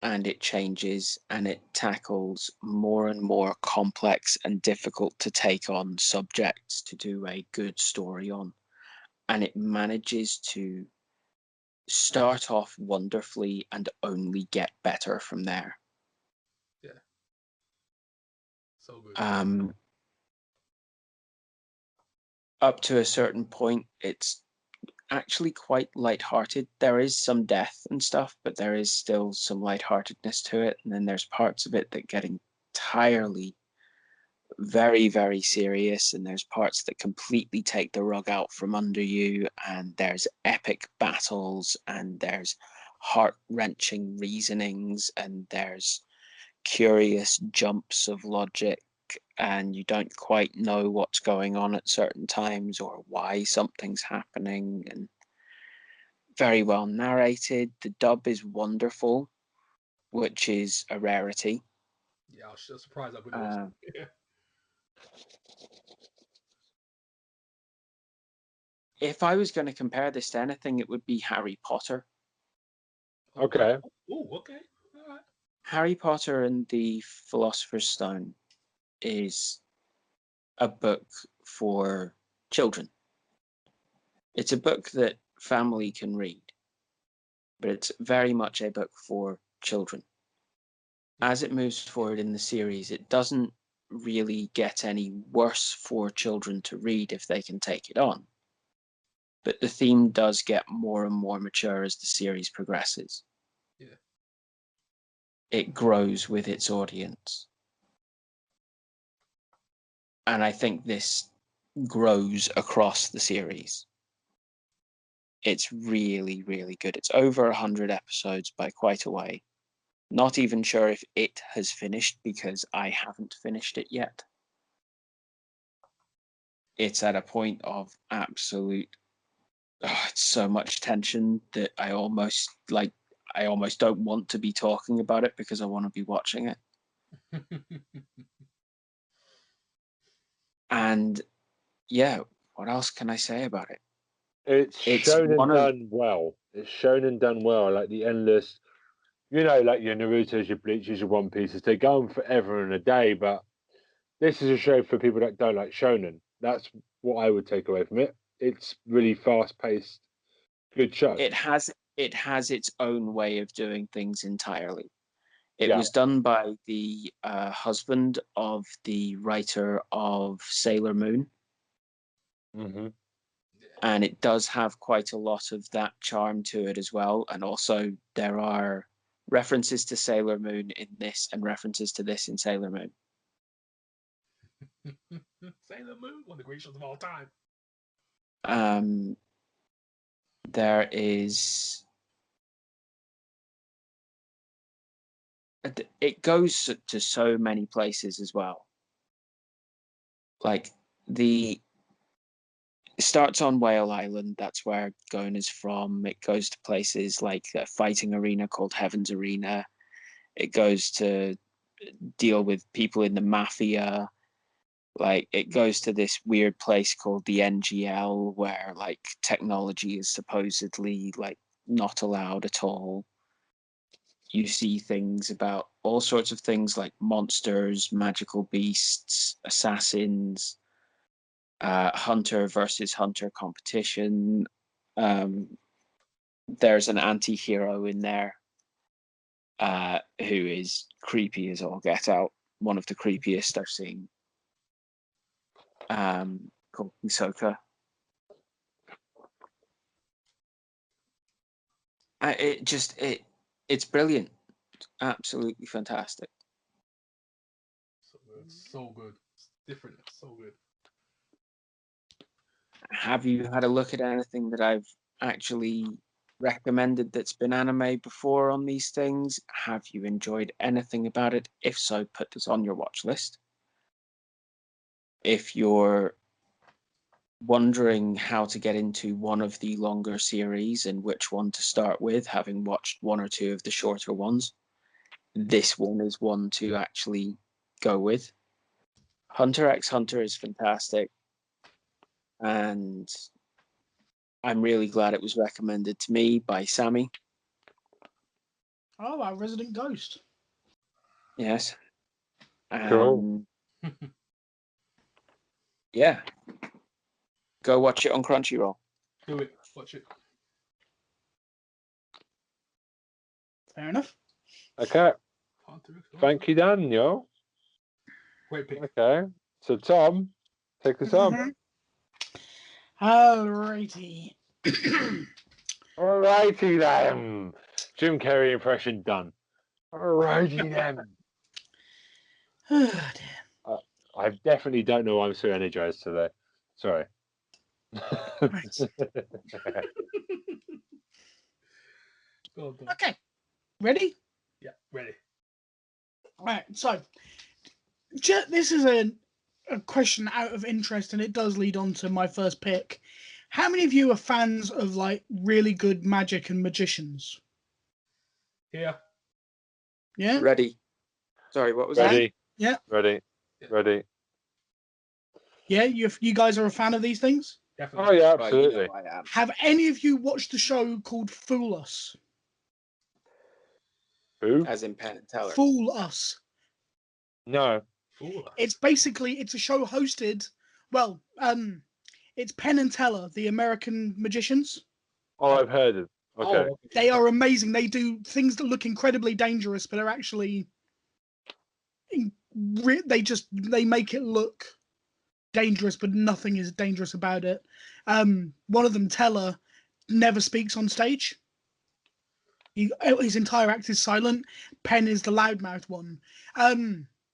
and it changes and it tackles more and more complex and difficult to take on subjects to do a good story on. And it manages to start off wonderfully and only get better from there. Yeah. So good. Up to a certain point, it's actually quite lighthearted. There is some death and stuff, but there is still some lightheartedness to it. And then there's parts of it that get entirely very, very serious. And there's parts that completely take the rug out from under you. And there's epic battles, and there's heart-wrenching reasonings, and there's curious jumps of logic, and you don't quite know what's going on at certain times or why something's happening, and very well narrated. The dub is wonderful, which is a rarity. Yeah, I was surprised that was. Yeah. If I was going to compare this to anything, it would be Harry Potter. Okay. Oh, okay. All right. Harry Potter and the Philosopher's Stone is a book for children. It's a book that family can read, but it's very much a book for children. As it moves forward in the series, it doesn't really get any worse for children to read if they can take it on. But the theme does get more and more mature as the series progresses. Yeah. It grows with its audience. And I think this grows across the series. It's really, really good. It's over 100 episodes by quite a way. Not even sure if it has finished because I haven't finished it yet. It's at a point of absolute, it's so much tension that I almost don't want to be talking about it because I want to be watching it. And yeah, what else can I say about it? It's shown and done well. It's shonen done well. Like the endless, like your Naruto's, your Bleachers, your One Pieces. They go on forever and a day, but this is a show for people that don't like shonen. That's what I would take away from it. It's really fast paced, good show. It has its own way of doing things entirely. It Yeah. was done by the husband of the writer of Sailor Moon, Mm-hmm. and it does have quite a lot of that charm to it as well. And also, there are references to Sailor Moon in this, and references to this in Sailor Moon. Sailor Moon, one of the great shows of all time. There is. It goes to so many places as well. Like it starts on Whale Island. That's where Gon is from. It goes to places like a fighting arena called Heaven's Arena. It goes to deal with people in the mafia. Like it goes to this weird place called the NGL, where like technology is supposedly like not allowed at all. You see things about all sorts of things like monsters, magical beasts, assassins, hunter versus hunter competition. There's an anti-hero in there who is creepy as all get out. One of the creepiest I've seen. Called Hisoka. It's brilliant. It's absolutely fantastic. So good. So good. It's different. It's so good. Have you had a look at anything that I've actually recommended that's been anime before on these things? Have you enjoyed anything about it? If so, put this on your watch list. If you're wondering how to get into one of the longer series and which one to start with, having watched one or two of the shorter ones, this one is one to actually go with. Hunter x Hunter is fantastic, and I'm really glad it was recommended to me by Sammy. Oh, our resident ghost. Yes. Cool. Yeah. Go watch it on Crunchyroll. Do it. Watch it. Fair enough. Okay. Thank you, Daniel. Great pick. Okay. So, Tom, take us on. Alrighty. Alrighty then. Jim Carrey impression done. Alrighty then. I definitely don't know why I'm so energized today. Sorry. Okay. Ready? Yeah, ready. All right. So, this is a question out of interest, and it does lead on to my first pick. How many of you are fans of like really good magic and magicians? Yeah. Yeah. Ready. Sorry, what was Ready? that? Yeah. Ready. Ready. Yeah. You guys are a fan of these things? Definitely. Oh yeah, absolutely. Well, I am. Have any of you watched the show called Fool Us? Who? As in Penn and Teller. Fool Us. No. It's a show hosted. Well, it's Penn and Teller, the American magicians. Oh, I've heard it. Okay. Oh, They are amazing. They do things that look incredibly dangerous, but are actually they make it look dangerous, but nothing is dangerous about it. One of them, Teller, never speaks on stage. His entire act is silent. Penn is the loudmouth one.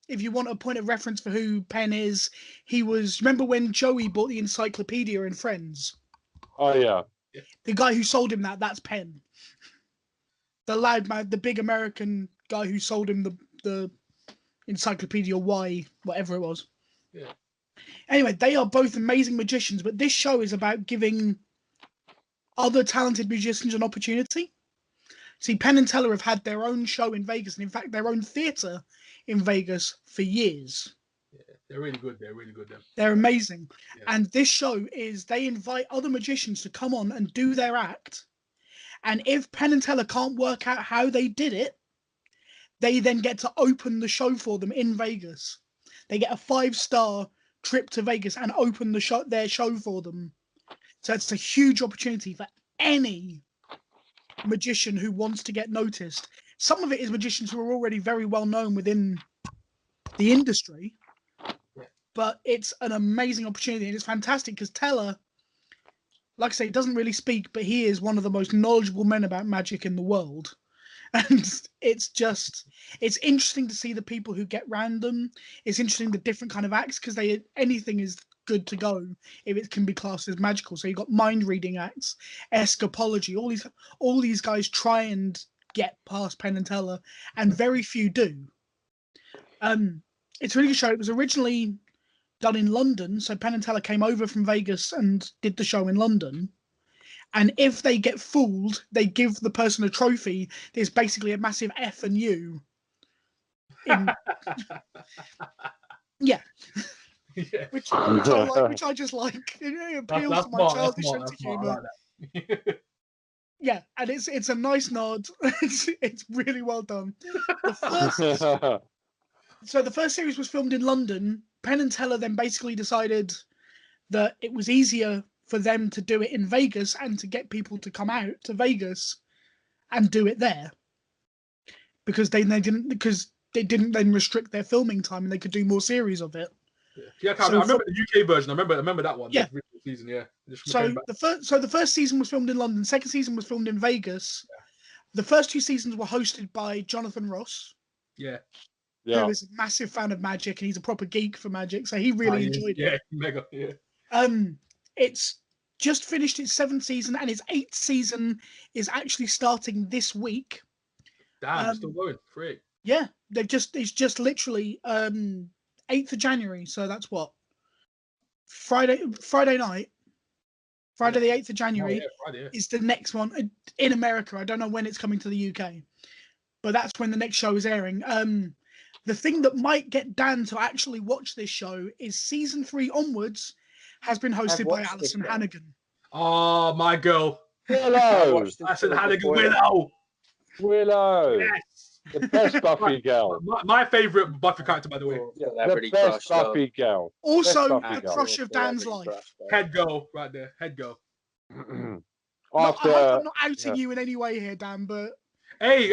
If you want a point of reference for who Penn is, remember when Joey bought the encyclopedia in Friends? Oh yeah. The guy who sold him that's Penn. The loudmouth, the big American guy who sold him the encyclopedia Y, whatever it was. Yeah. Anyway, they are both amazing magicians, but this show is about giving other talented musicians an opportunity. See, Penn and Teller have had their own show in Vegas, and in fact, their own theatre in Vegas for years. Yeah, they're really good. They're really good. They're amazing. Yeah. And this show is they invite other magicians to come on and do their act. And if Penn and Teller can't work out how they did it, they then get to open the show for them in Vegas. They get a 5-star trip to Vegas and open their show for them. So it's a huge opportunity for any magician who wants to get noticed. Some of it is magicians who are already very well known within the industry, but it's an amazing opportunity, and it's fantastic because Teller, like I say, doesn't really speak, but he is one of the most knowledgeable men about magic in the world. And it's interesting to see the people who get random. It's interesting the different kind of acts, because anything is good to go if it can be classed as magical. So you've got mind reading acts, escapology, all these guys try and get past Penn and Teller, and very few do. It's a really good show. It was originally done in London, so Penn and Teller came over from Vegas and did the show in London. And if they get fooled, they give the person a trophy. There's basically a massive F and U. Yeah. Yeah. Which I just like. It appeals to my childish sense of humour. Like yeah, and it's a nice nod. It's really well done. So the first series was filmed in London. Penn and Teller then basically decided that it was easier for them to do it in Vegas and to get people to come out to Vegas and do it there, because they didn't then restrict their filming time and they could do more series of it. Yeah, I remember the UK version. I remember that one. Yeah. The season, yeah. So the first season was filmed in London. Second season was filmed in Vegas. Yeah. The first 2 seasons were hosted by Jonathan Ross. Yeah. Who is a massive fan of magic, and he's a proper geek for magic, so he really enjoyed it. Yeah, mega. Yeah. It's just finished its 7th season, and its 8th season is actually starting this week. Damn, it's still going. Freak. Yeah, it's just literally 8th of January, so that's what? Friday night. Friday the 8th of January is the next one in America. I don't know when it's coming to the UK, but that's when the next show is airing. The thing that might get Dan to actually watch this show is season 3 onwards has been hosted by Alison Hannigan. Oh, my girl. Willow. Alison Hannigan, Willow. Yes. The best Buffy girl. My favourite Buffy character, by the way. The best Buffy girl. Also a crush of Dan's life. Head girl, right there. Head girl. I hope I'm not outing you in any way here, Dan, but... Hey,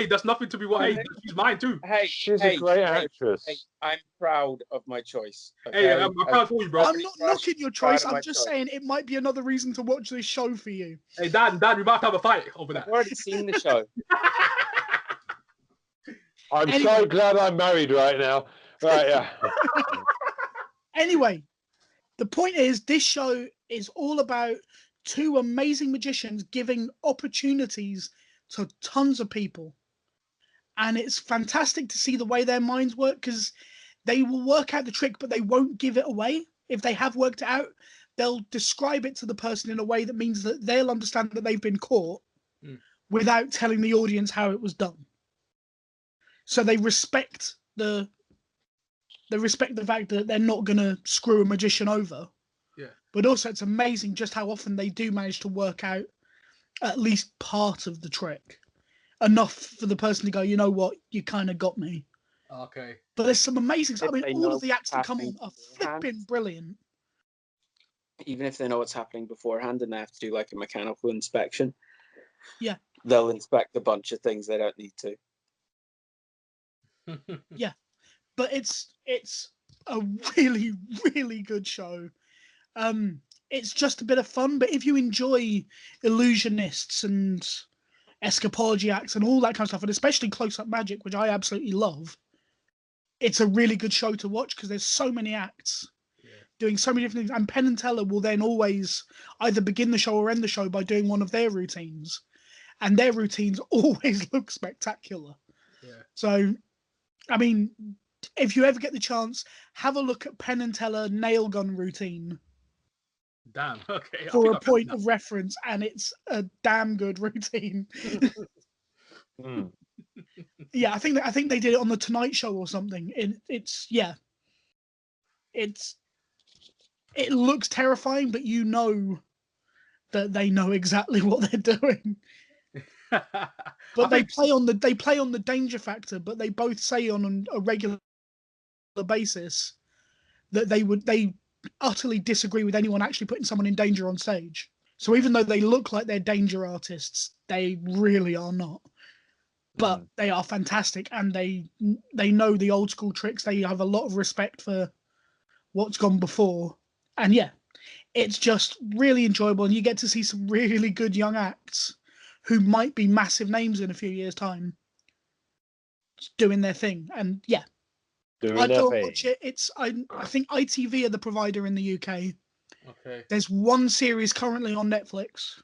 that's nothing to be what. Hey, she's mine too. Hey, she's a great actress. Hey, I'm proud of my choice. Okay? Hey, I'm proud for you, bro. I'm not knocking your choice. I'm just saying it might be another reason to watch this show for you. Hey, Dan, we might have a fight over that. I've already seen the show. I'm so glad I'm married right now. Right, yeah. Anyway, the point is, this show is all about 2 amazing magicians giving opportunities to tons of people, and it's fantastic to see the way their minds work, because they will work out the trick but they won't give it away. If they have worked it out, they'll describe it to the person in a way that means that they'll understand that they've been caught without telling the audience how it was done. So they respect the fact that they're not going to screw a magician over. Yeah. But also it's amazing just how often they do manage to work out at least part of the trick, enough for the person to go, you know what, you kind of got me. Okay. But there's some amazing stuff. I mean, all of the acts that come on are flipping brilliant. Even if they know what's happening beforehand and they have to do like a mechanical inspection, yeah, they'll inspect a bunch of things they don't need to. Yeah, but it's a really, really good show. It's just a bit of fun, but if you enjoy illusionists and escapology acts and all that kind of stuff, and especially close-up magic, which I absolutely love, it's a really good show to watch because there's so many acts doing so many different things. And Penn and Teller will then always either begin the show or end the show by doing one of their routines, and their routines always look spectacular. Yeah. So, I mean, if you ever get the chance, have a look at Penn and Teller nail gun routine. Damn. Okay. For a point of reference, and it's a damn good routine. Yeah, I think they did it on the Tonight Show or something. It looks terrifying, but you know that they know exactly what they're doing. But I they think- play on the danger factor, but they both say on a regular basis that they utterly disagree with anyone actually putting someone in danger on stage. So even though they look like they're danger artists, they really are not. But they are fantastic, and they know the old school tricks. They have a lot of respect for what's gone before. And yeah, it's just really enjoyable, and you get to see some really good young acts who might be massive names in a few years' time doing their thing. And yeah, I don't watch it. I think ITV are the provider in the UK. Okay. There's one series currently on Netflix.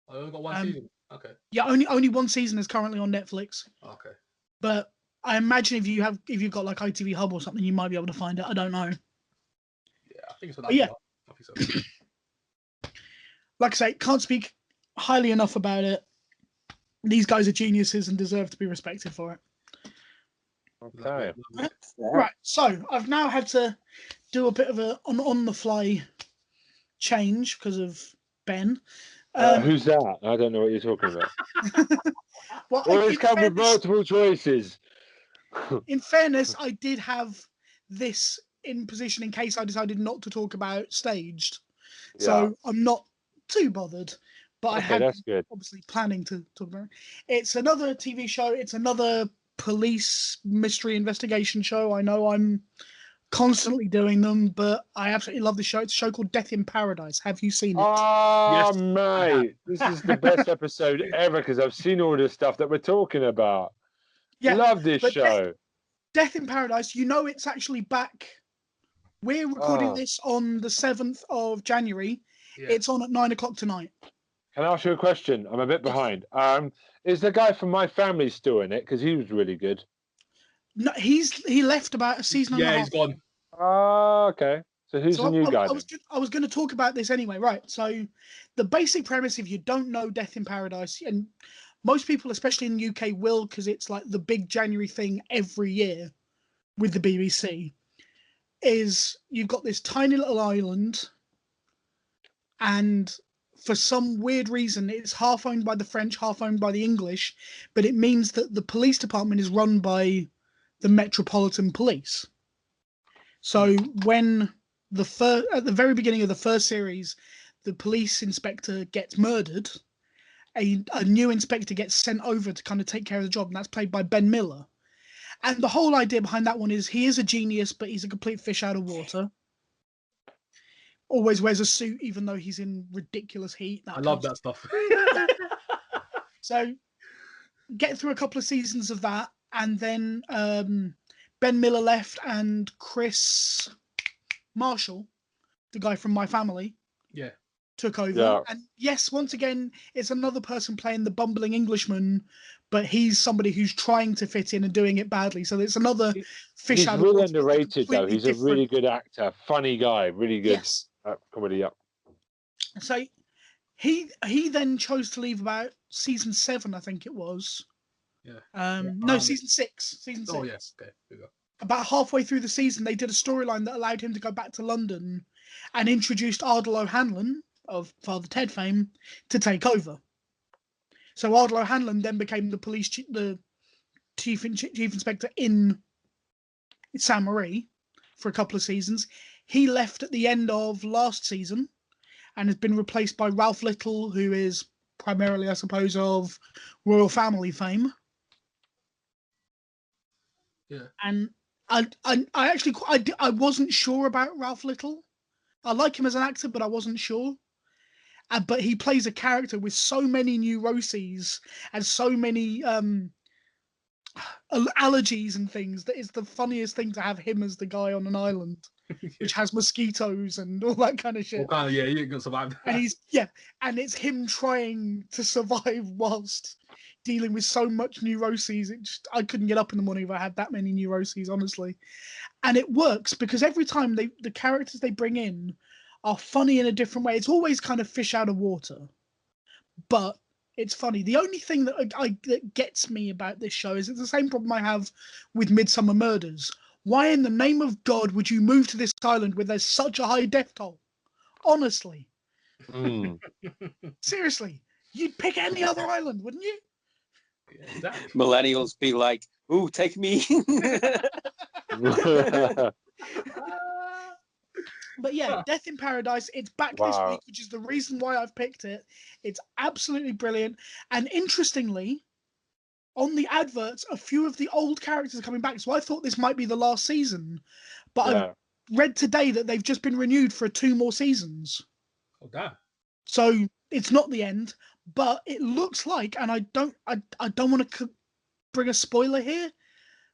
I only got one season. Okay. Yeah, only one season is currently on Netflix. Okay. But I imagine if you've got like ITV Hub or something, you might be able to find it. I don't know. Yeah, I think it's on But yeah. I think so. Like I say, can't speak highly enough about it. These guys are geniuses and deserve to be respected for it. Okay. Right, so I've now had to do a bit of a on the fly change because of Ben. Who's that? I don't know what you're talking about. Well, Always come with multiple choices. in fairness, I did have this in position in case I decided not to talk about Staged. So I'm not too bothered. But I had obviously planning to talk about it. It's another TV show. It's another police mystery investigation show. I know I'm constantly doing them, but I absolutely love the show. It's a show called Death in Paradise. Have you seen it? Oh, Yes. mate. This is the best episode ever because I've seen all the stuff that we're talking about. Yeah, love this show. Death in Paradise, you know it's actually back. We're recording this on the 7th of January. Yeah. It's on at 9:00 tonight. Can I ask you a question? I'm a bit behind. Is the guy from My Family still in it? Because he was really good. No, he left about a season and a half. Yeah, he's gone. Oh, okay. So who's the new guy? I was going to talk about this anyway. Right. So the basic premise, if you don't know Death in Paradise, and most people, especially in the UK, will, because it's like the big January thing every year with the BBC, is you've got this tiny little island, and for some weird reason, it's half owned by the French, half owned by the English, but it means that the police department is run by the Metropolitan Police. So when at the very beginning of the first series, the police inspector gets murdered, a new inspector gets sent over to kind of take care of the job, and that's played by Ben Miller. And the whole idea behind that one is he is a genius, but he's a complete fish out of water. Always wears a suit, even though he's in ridiculous heat. I love that stuff. So, get through a couple of seasons of that, and then Ben Miller left, and Chris Marshall, the guy from My Family, took over. Yeah. And yes, once again, it's another person playing the bumbling Englishman, but he's somebody who's trying to fit in and doing it badly. So it's another fish he's out of really water. underrated, though. He's a really good actor, funny guy, really good comedy. So he then chose to leave about season 7, I think it was. No, season 6. Season 6. Oh yes, okay. There you go. About halfway through the season, they did a storyline that allowed him to go back to London and introduced Ardal O'Hanlon of Father Ted fame to take over. So Ardal O'Hanlon then became the chief inspector in Saint Marie for a couple of seasons. He left at the end of last season and has been replaced by Ralph Little, who is primarily, I suppose, of royal family fame. Yeah. And I wasn't sure about Ralph Little. I like him as an actor, but I wasn't sure. But he plays a character with so many neuroses and so many allergies and things that it's the funniest thing to have him as the guy on an island, which has mosquitoes and all that kind of shit. Well, you ain't gonna survive that. And it's him trying to survive whilst dealing with so much neuroses. I couldn't get up in the morning if I had that many neuroses, honestly. And it works because every time the characters they bring in are funny in a different way. It's always kind of fish out of water, but it's funny. The only thing that gets me about this show is it's the same problem I have with Midsummer Murders. Why in the name of God would you move to this island where there's such a high death toll? Honestly. Mm. Seriously, you'd pick any other island, wouldn't you? Yeah, exactly. Millennials be like, "Ooh, take me." But yeah, Death in Paradise, it's back this Wow. week, which is the reason why I've picked it. It's absolutely brilliant. And interestingly, on the adverts, a few of the old characters are coming back. So I thought this might be the last season. But Yeah. I read today that they've just been renewed for 2 more seasons. Oh damn. So it's not the end, but it looks like, and I don't want to bring a spoiler here,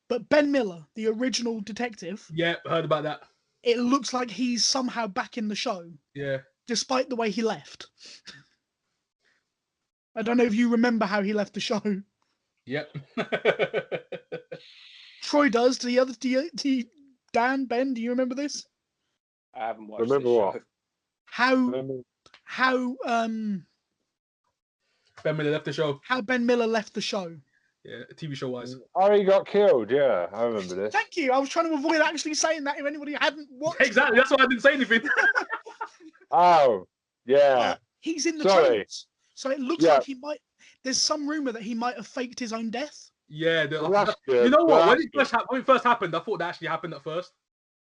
but Ben Miller, the original detective, Yeah, heard about that. it looks like he's somehow back in the show, Yeah. despite the way he left. I don't know if you remember how he left the show. Yep. Troy does. Do you, Dan, Ben, do you remember this? I haven't watched Remember this what? show. How Ben Miller left the show. how Ben Miller left the show. Yeah, TV show wise. Oh, he got killed. Yeah, I remember this. Thank you. I was trying to avoid actually saying that if anybody hadn't watched. Exactly. That's why I didn't say anything. Oh, yeah. He's in the Sorry. trailers, so it looks Yeah. like he might. There's some rumor that he might have faked his own death. Yeah. Well, that's good. You know what? When That's it first happened, I thought that actually happened at first.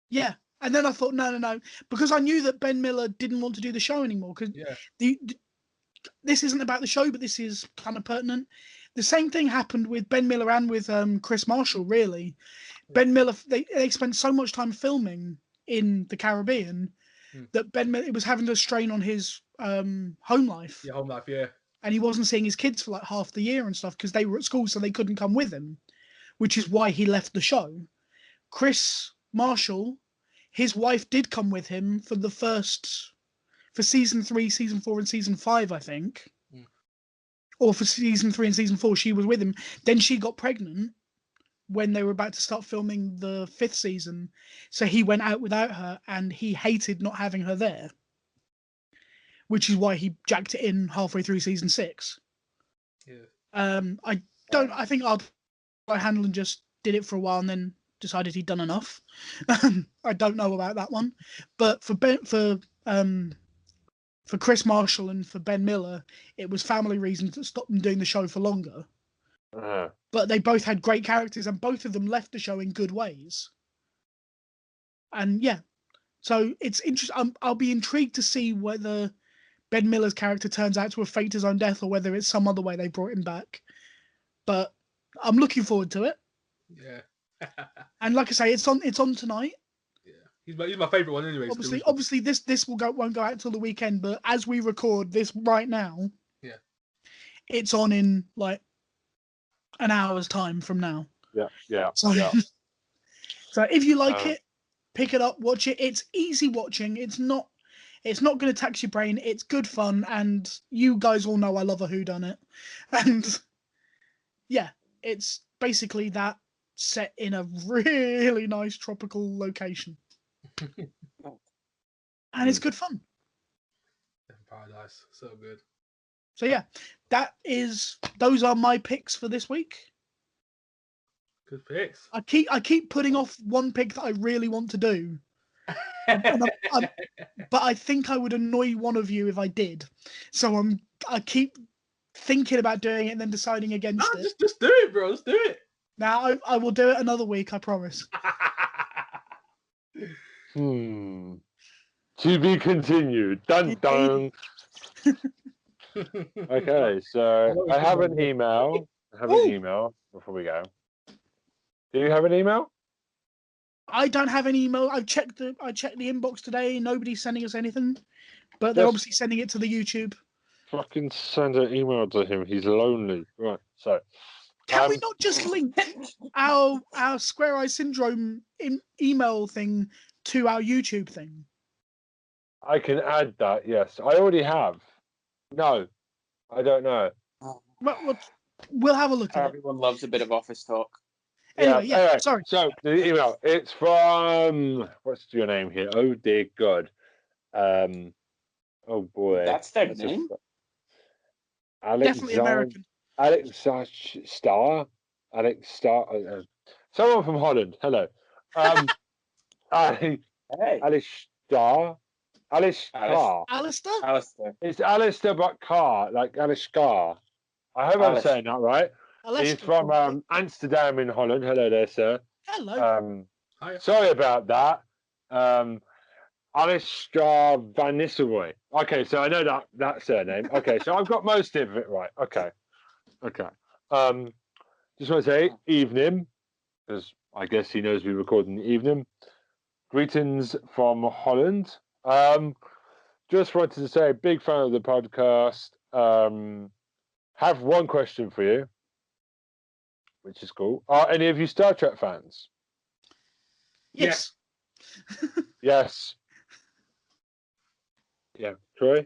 Yeah, and then I thought no, because I knew that Ben Miller didn't want to do the show anymore. Because Yeah. this isn't about the show, but this is kind of pertinent. The same thing happened with Ben Miller and with Chris Marshall. Really, Ben Miller they spent so much time filming in the Caribbean that Ben Miller, it was having to strain on his home life. Yeah, home life. Yeah. And he wasn't seeing his kids for like half the year and stuff because they were at school, so they couldn't come with him, which is why he left the show. Chris Marshall, his wife did come with him for season 3, season 4, and season 5, I think. Or for season 3 and season 4, she was with him. Then she got pregnant when they were about to start filming the 5th season. So he went out without her and he hated not having her there. Which is why he jacked it in halfway through season 6. Yeah. I think Hanlon just did it for a while and then decided he'd done enough. I don't know about that one. But for Chris Marshall and for Ben Miller, it was family reasons that stopped them doing the show for longer. But they both had great characters and both of them left the show in good ways. And yeah, so it's interesting. I'll be intrigued to see whether Ben Miller's character turns out to have faked his own death or whether it's some other way they brought him back. But I'm looking forward to it. Yeah. And like I say, it's on tonight. Yeah. He's my favourite one anyway. Obviously this won't go out until the weekend, but as we record this right now, it's on in like an hour's time from now. Yeah. So, so if you like it, pick it up, watch it. It's easy watching. It's not going to tax your brain. It's good fun, and you guys all know I love a whodunit. And yeah, it's basically that set in a really nice tropical location. And it's good fun. Paradise. So good. So yeah, those are my picks for this week. Good picks. I keep putting off one pick that I really want to do. But I think I would annoy one of you if I did. So I keep thinking about doing it and then deciding against it. Just do it, bro. Just do it. Now I will do it another week, I promise. To be continued. Dun dun. Okay, so I have an email. Before we go. Do you have an email? I don't have any email. I checked the inbox today. Nobody's sending us anything, but they're obviously sending it to the YouTube. Fucking send an email to him. He's lonely. Right. So, can we not just link our Square Eye Syndrome email thing to our YouTube thing? I can add that. Yes, I already have. No, I don't know. Well, we'll have a look at it. Everyone loves a bit of office talk. Anyway, sorry. So the email, it's from, what's your name here? Oh dear God. Oh boy. That's their name? Definitely American. Alex Star. Someone from Holland. Hello. Hey. Alex Star. Carr. Alistair? Alistair. It's Alistair but Carr, like Alistair. I hope I'm Alistair. saying that right. He's Alistair, from probably. Amsterdam in Holland. Hello there, sir. Hello. Hiya. Sorry about that. Alistair Van Nistelrooy. Okay, so I know that surname. Okay, so I've got most of it right. Okay. Just want to say evening, because I guess he knows we record in the evening. Greetings from Holland. Just wanted to say, big fan of the podcast. Have one question for you, which is cool. Are any of you Star Trek fans? Yes. Yes. Yeah, Troy?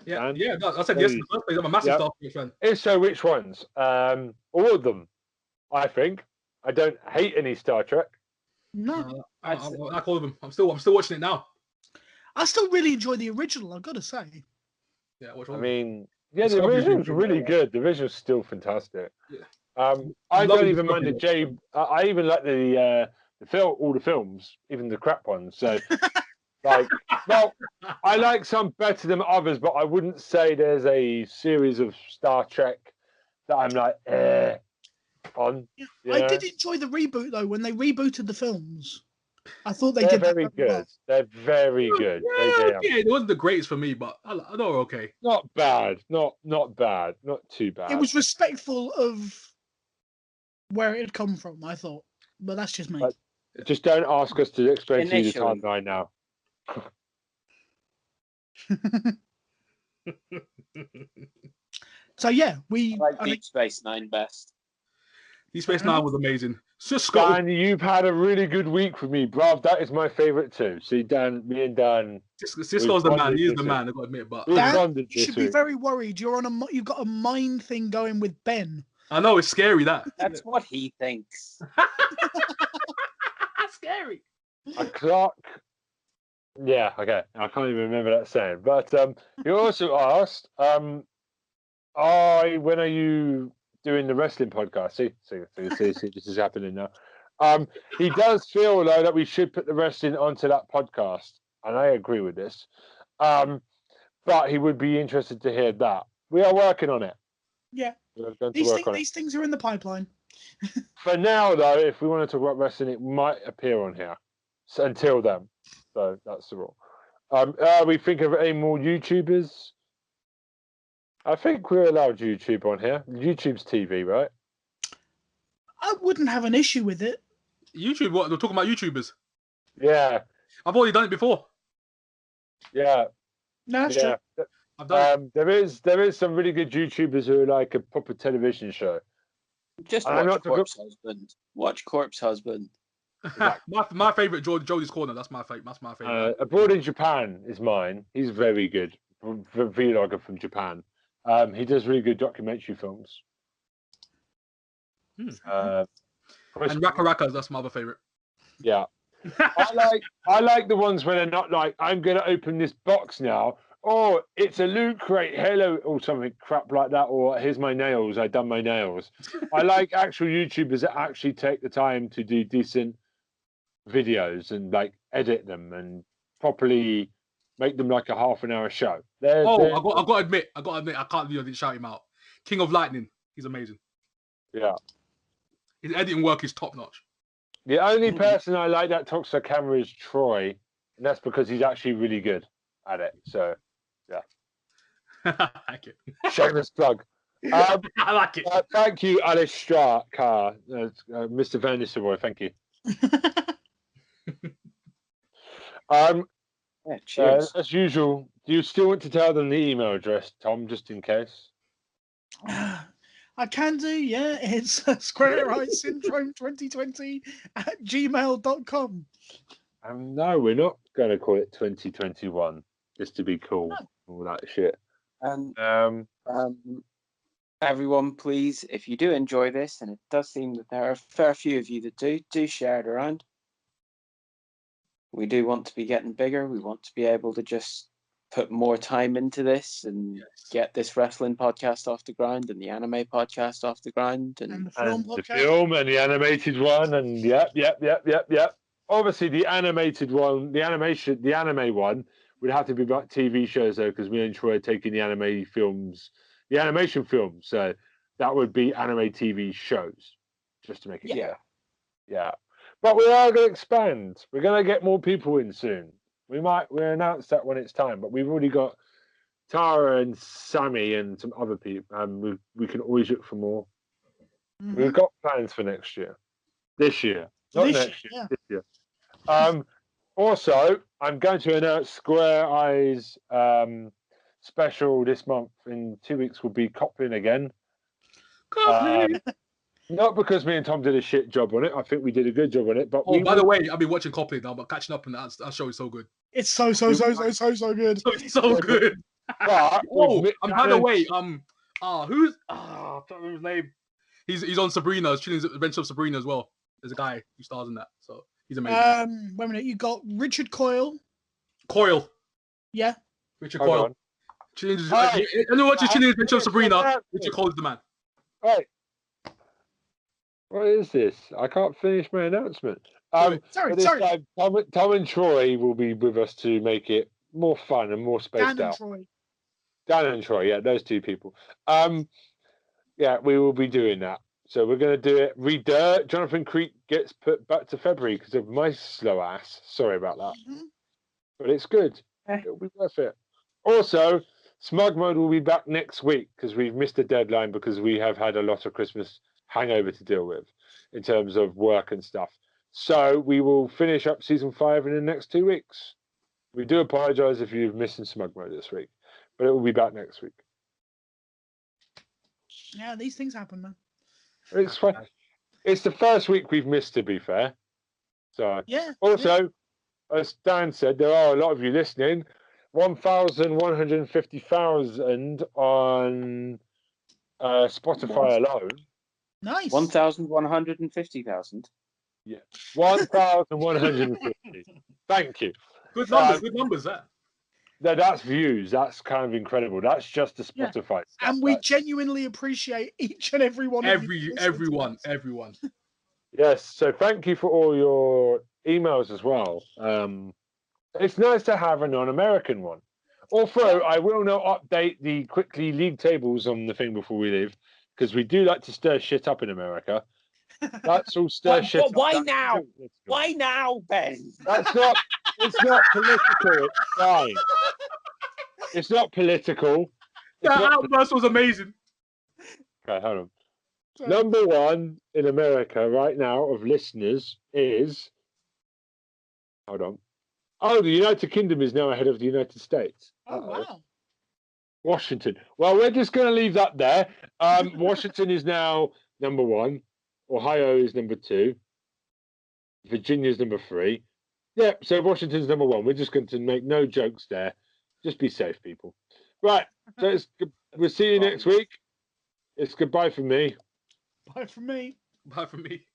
Yeah, Dan? yeah. No, I said yes in the first place. I'm a massive Star Trek fan. If so, which ones? All of them, I think. I don't hate any Star Trek. No. I like all of them. I'm still watching it now. I still really enjoy the original, I've got to say. Yeah, I mean, yeah, It's the obviously original's good, really yeah. good. The original's still fantastic. Yeah. I Love don't the even mind the Discovery. I even like the film, all the films, even the crap ones. So, like, well, I like some better than others, but I wouldn't say there's a series of Star Trek that I'm like, on. Yeah, You I know? did enjoy the reboot, though, when they rebooted the films. I thought they They're did that very good. well. They're very good. Yeah, it wasn't the greatest for me, but I know we're okay. Not bad. Not bad. Not too bad. It was respectful of where it had come from, I thought. But that's just me. But just don't ask us to explain to you the Initially. timeline now. So, yeah, I like Deep Space Nine best. Deep Space Nine was amazing. Just Scott. Dan, you've had a really good week with me, bruv. That is my favourite too. See, Dan, me and Dan. Cisco's the man. He is the man. I got to admit, but We've Dan, bonded you this should be week. very worried. You've got a mind thing going with Ben. I know it's scary. That That's what he thinks. scary. A clock. Yeah, okay. I can't even remember that saying. But you also asked, when are you doing the wrestling podcast? See, this is happening now. He does feel though that we should put the wrestling onto that podcast, and I agree with this. But he would be interested to hear that. We are working on it. Yeah. We're going to work on it. These things are in the pipeline. For now, though, if we want to talk about wrestling, it might appear on here. So, until then, so that's the rule. We think of any more YouTubers. I think we're allowed YouTube on here. YouTube's TV, right? I wouldn't have an issue with it. YouTube? What? They're talking about YouTubers. Yeah, I've already done it before. yeah, No, that's yeah. true. I've done it. There is some really good YouTubers who are like a proper television show. Just I'm watch not Corpse Husband. Watch Corpse Husband. my favorite Jodie's Corner. That's my favorite. Abroad in Japan is mine. He's very good. Vlogger from Japan. He does really good documentary films. And Raka Rakas, that's my other favorite. Yeah. I like the ones where they're not like, I'm gonna open this box now. Oh, it's a loot crate, hello, or something crap like that, or here's my nails, I done my nails. I like actual YouTubers that actually take the time to do decent videos and like edit them and properly make them like a half an hour show. I got to admit, I can't believe I didn't shout him out. King of Lightning, he's amazing. Yeah. His editing work is top notch. The only person I like that talks to camera is Troy, and that's because he's actually really good at it. So, yeah. I like it. Shameless plug. I like it. Thank you, Alice Carr, Mr. Van Nistelrooy. Thank you. Yeah, cheers. As usual, do you still want to tell them the email address, Tom, just in case? I can do, yeah. It's Square Eye Syndrome 2020 at gmail.com. No, we're not going to call it 2021, just to be cool. No. All that shit. And everyone, please, if you do enjoy this, and it does seem that there are a fair few of you that do share it around. We do want to be getting bigger. We want to be able to just put more time into this and get this wrestling podcast off the ground and the anime podcast off the ground And the film the podcast. film and the animated one, and yep. Obviously, the animated one, the anime one, would have to be like TV shows though, because me and Troy are taking the animation films. So that would be anime TV shows, just to make it clear. Yeah. But we are going to expand. We're going to get more people in soon. We'll announce that when it's time. But we've already got Tara and Sammy and some other people, and we can always look for more. Mm-hmm. We've got plans for next year. This year. Not next year. This year. Also, I'm going to announce Square Eyes special this month. In 2 weeks, will be Coplin again. Coplin! Not because me and Tom did a shit job on it. I think we did a good job on it. But by the way, I've been watching Coplin now, but catching up on that show is so good. It's so good. It's so good. Whoa! By the way, I don't know his name. He's on Sabrina. Chilling Adventure of Sabrina as well. There's a guy who stars in that, so he's amazing. Wait a minute. You got Richard Coyle. Yeah. Richard Coyle. Anyone watches Chilling Adventure of Sabrina? Richard Coyle is the man. Right. What is this? I can't finish my announcement. Sorry. Tom and Troy will be with us to make it more fun and more spaced out. Dan and Troy, yeah, those two people. Yeah, we will be doing that. So we're going to do it. Jonathan Creek gets put back to February because of my slow ass. Sorry about that. Mm-hmm. But it's good. It'll be worth it. Also, Smug Mode will be back next week because we've missed a deadline because we have had a lot of Christmas hangover to deal with in terms of work and stuff. So we will finish up season 5 in the next 2 weeks. We do apologise if you've missed Smug Mode this week, but it will be back next week. Yeah, these things happen, man. It's fine. It's the first week we've missed, to be fair. So yeah. Also, as Dan said, there are a lot of you listening. 1,150,000 on Spotify alone. Nice. 1,150,000. Yeah, 1,150. Thank you. Good numbers. Good numbers. That. No, that's views. That's kind of incredible. That's just the Spotify stuff. And we genuinely appreciate each and every one of you. Everyone. Yes. So thank you for all your emails as well. It's nice to have a non-American one. Although I will now update the quickly league tables on the thing before we leave, because we do like to stir shit up in America. That's all stir shit up. Why now? Why now, Ben? It's not political. It's fine. It's not political. That outburst was amazing. Okay, hold on. Number one in America right now of listeners is... Hold on. Oh, the United Kingdom is now ahead of the United States. Oh, wow. Washington. Well, we're just going to leave that there. Washington is now number 1. Ohio is number 2. Virginia is number 3. Yeah, so Washington's number 1. We're just going to make no jokes there. Just be safe, people. Right. So we'll see you next week. It's goodbye from me. Bye from me. Bye from me.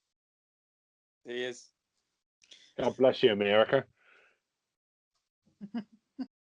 He is. God bless you, America.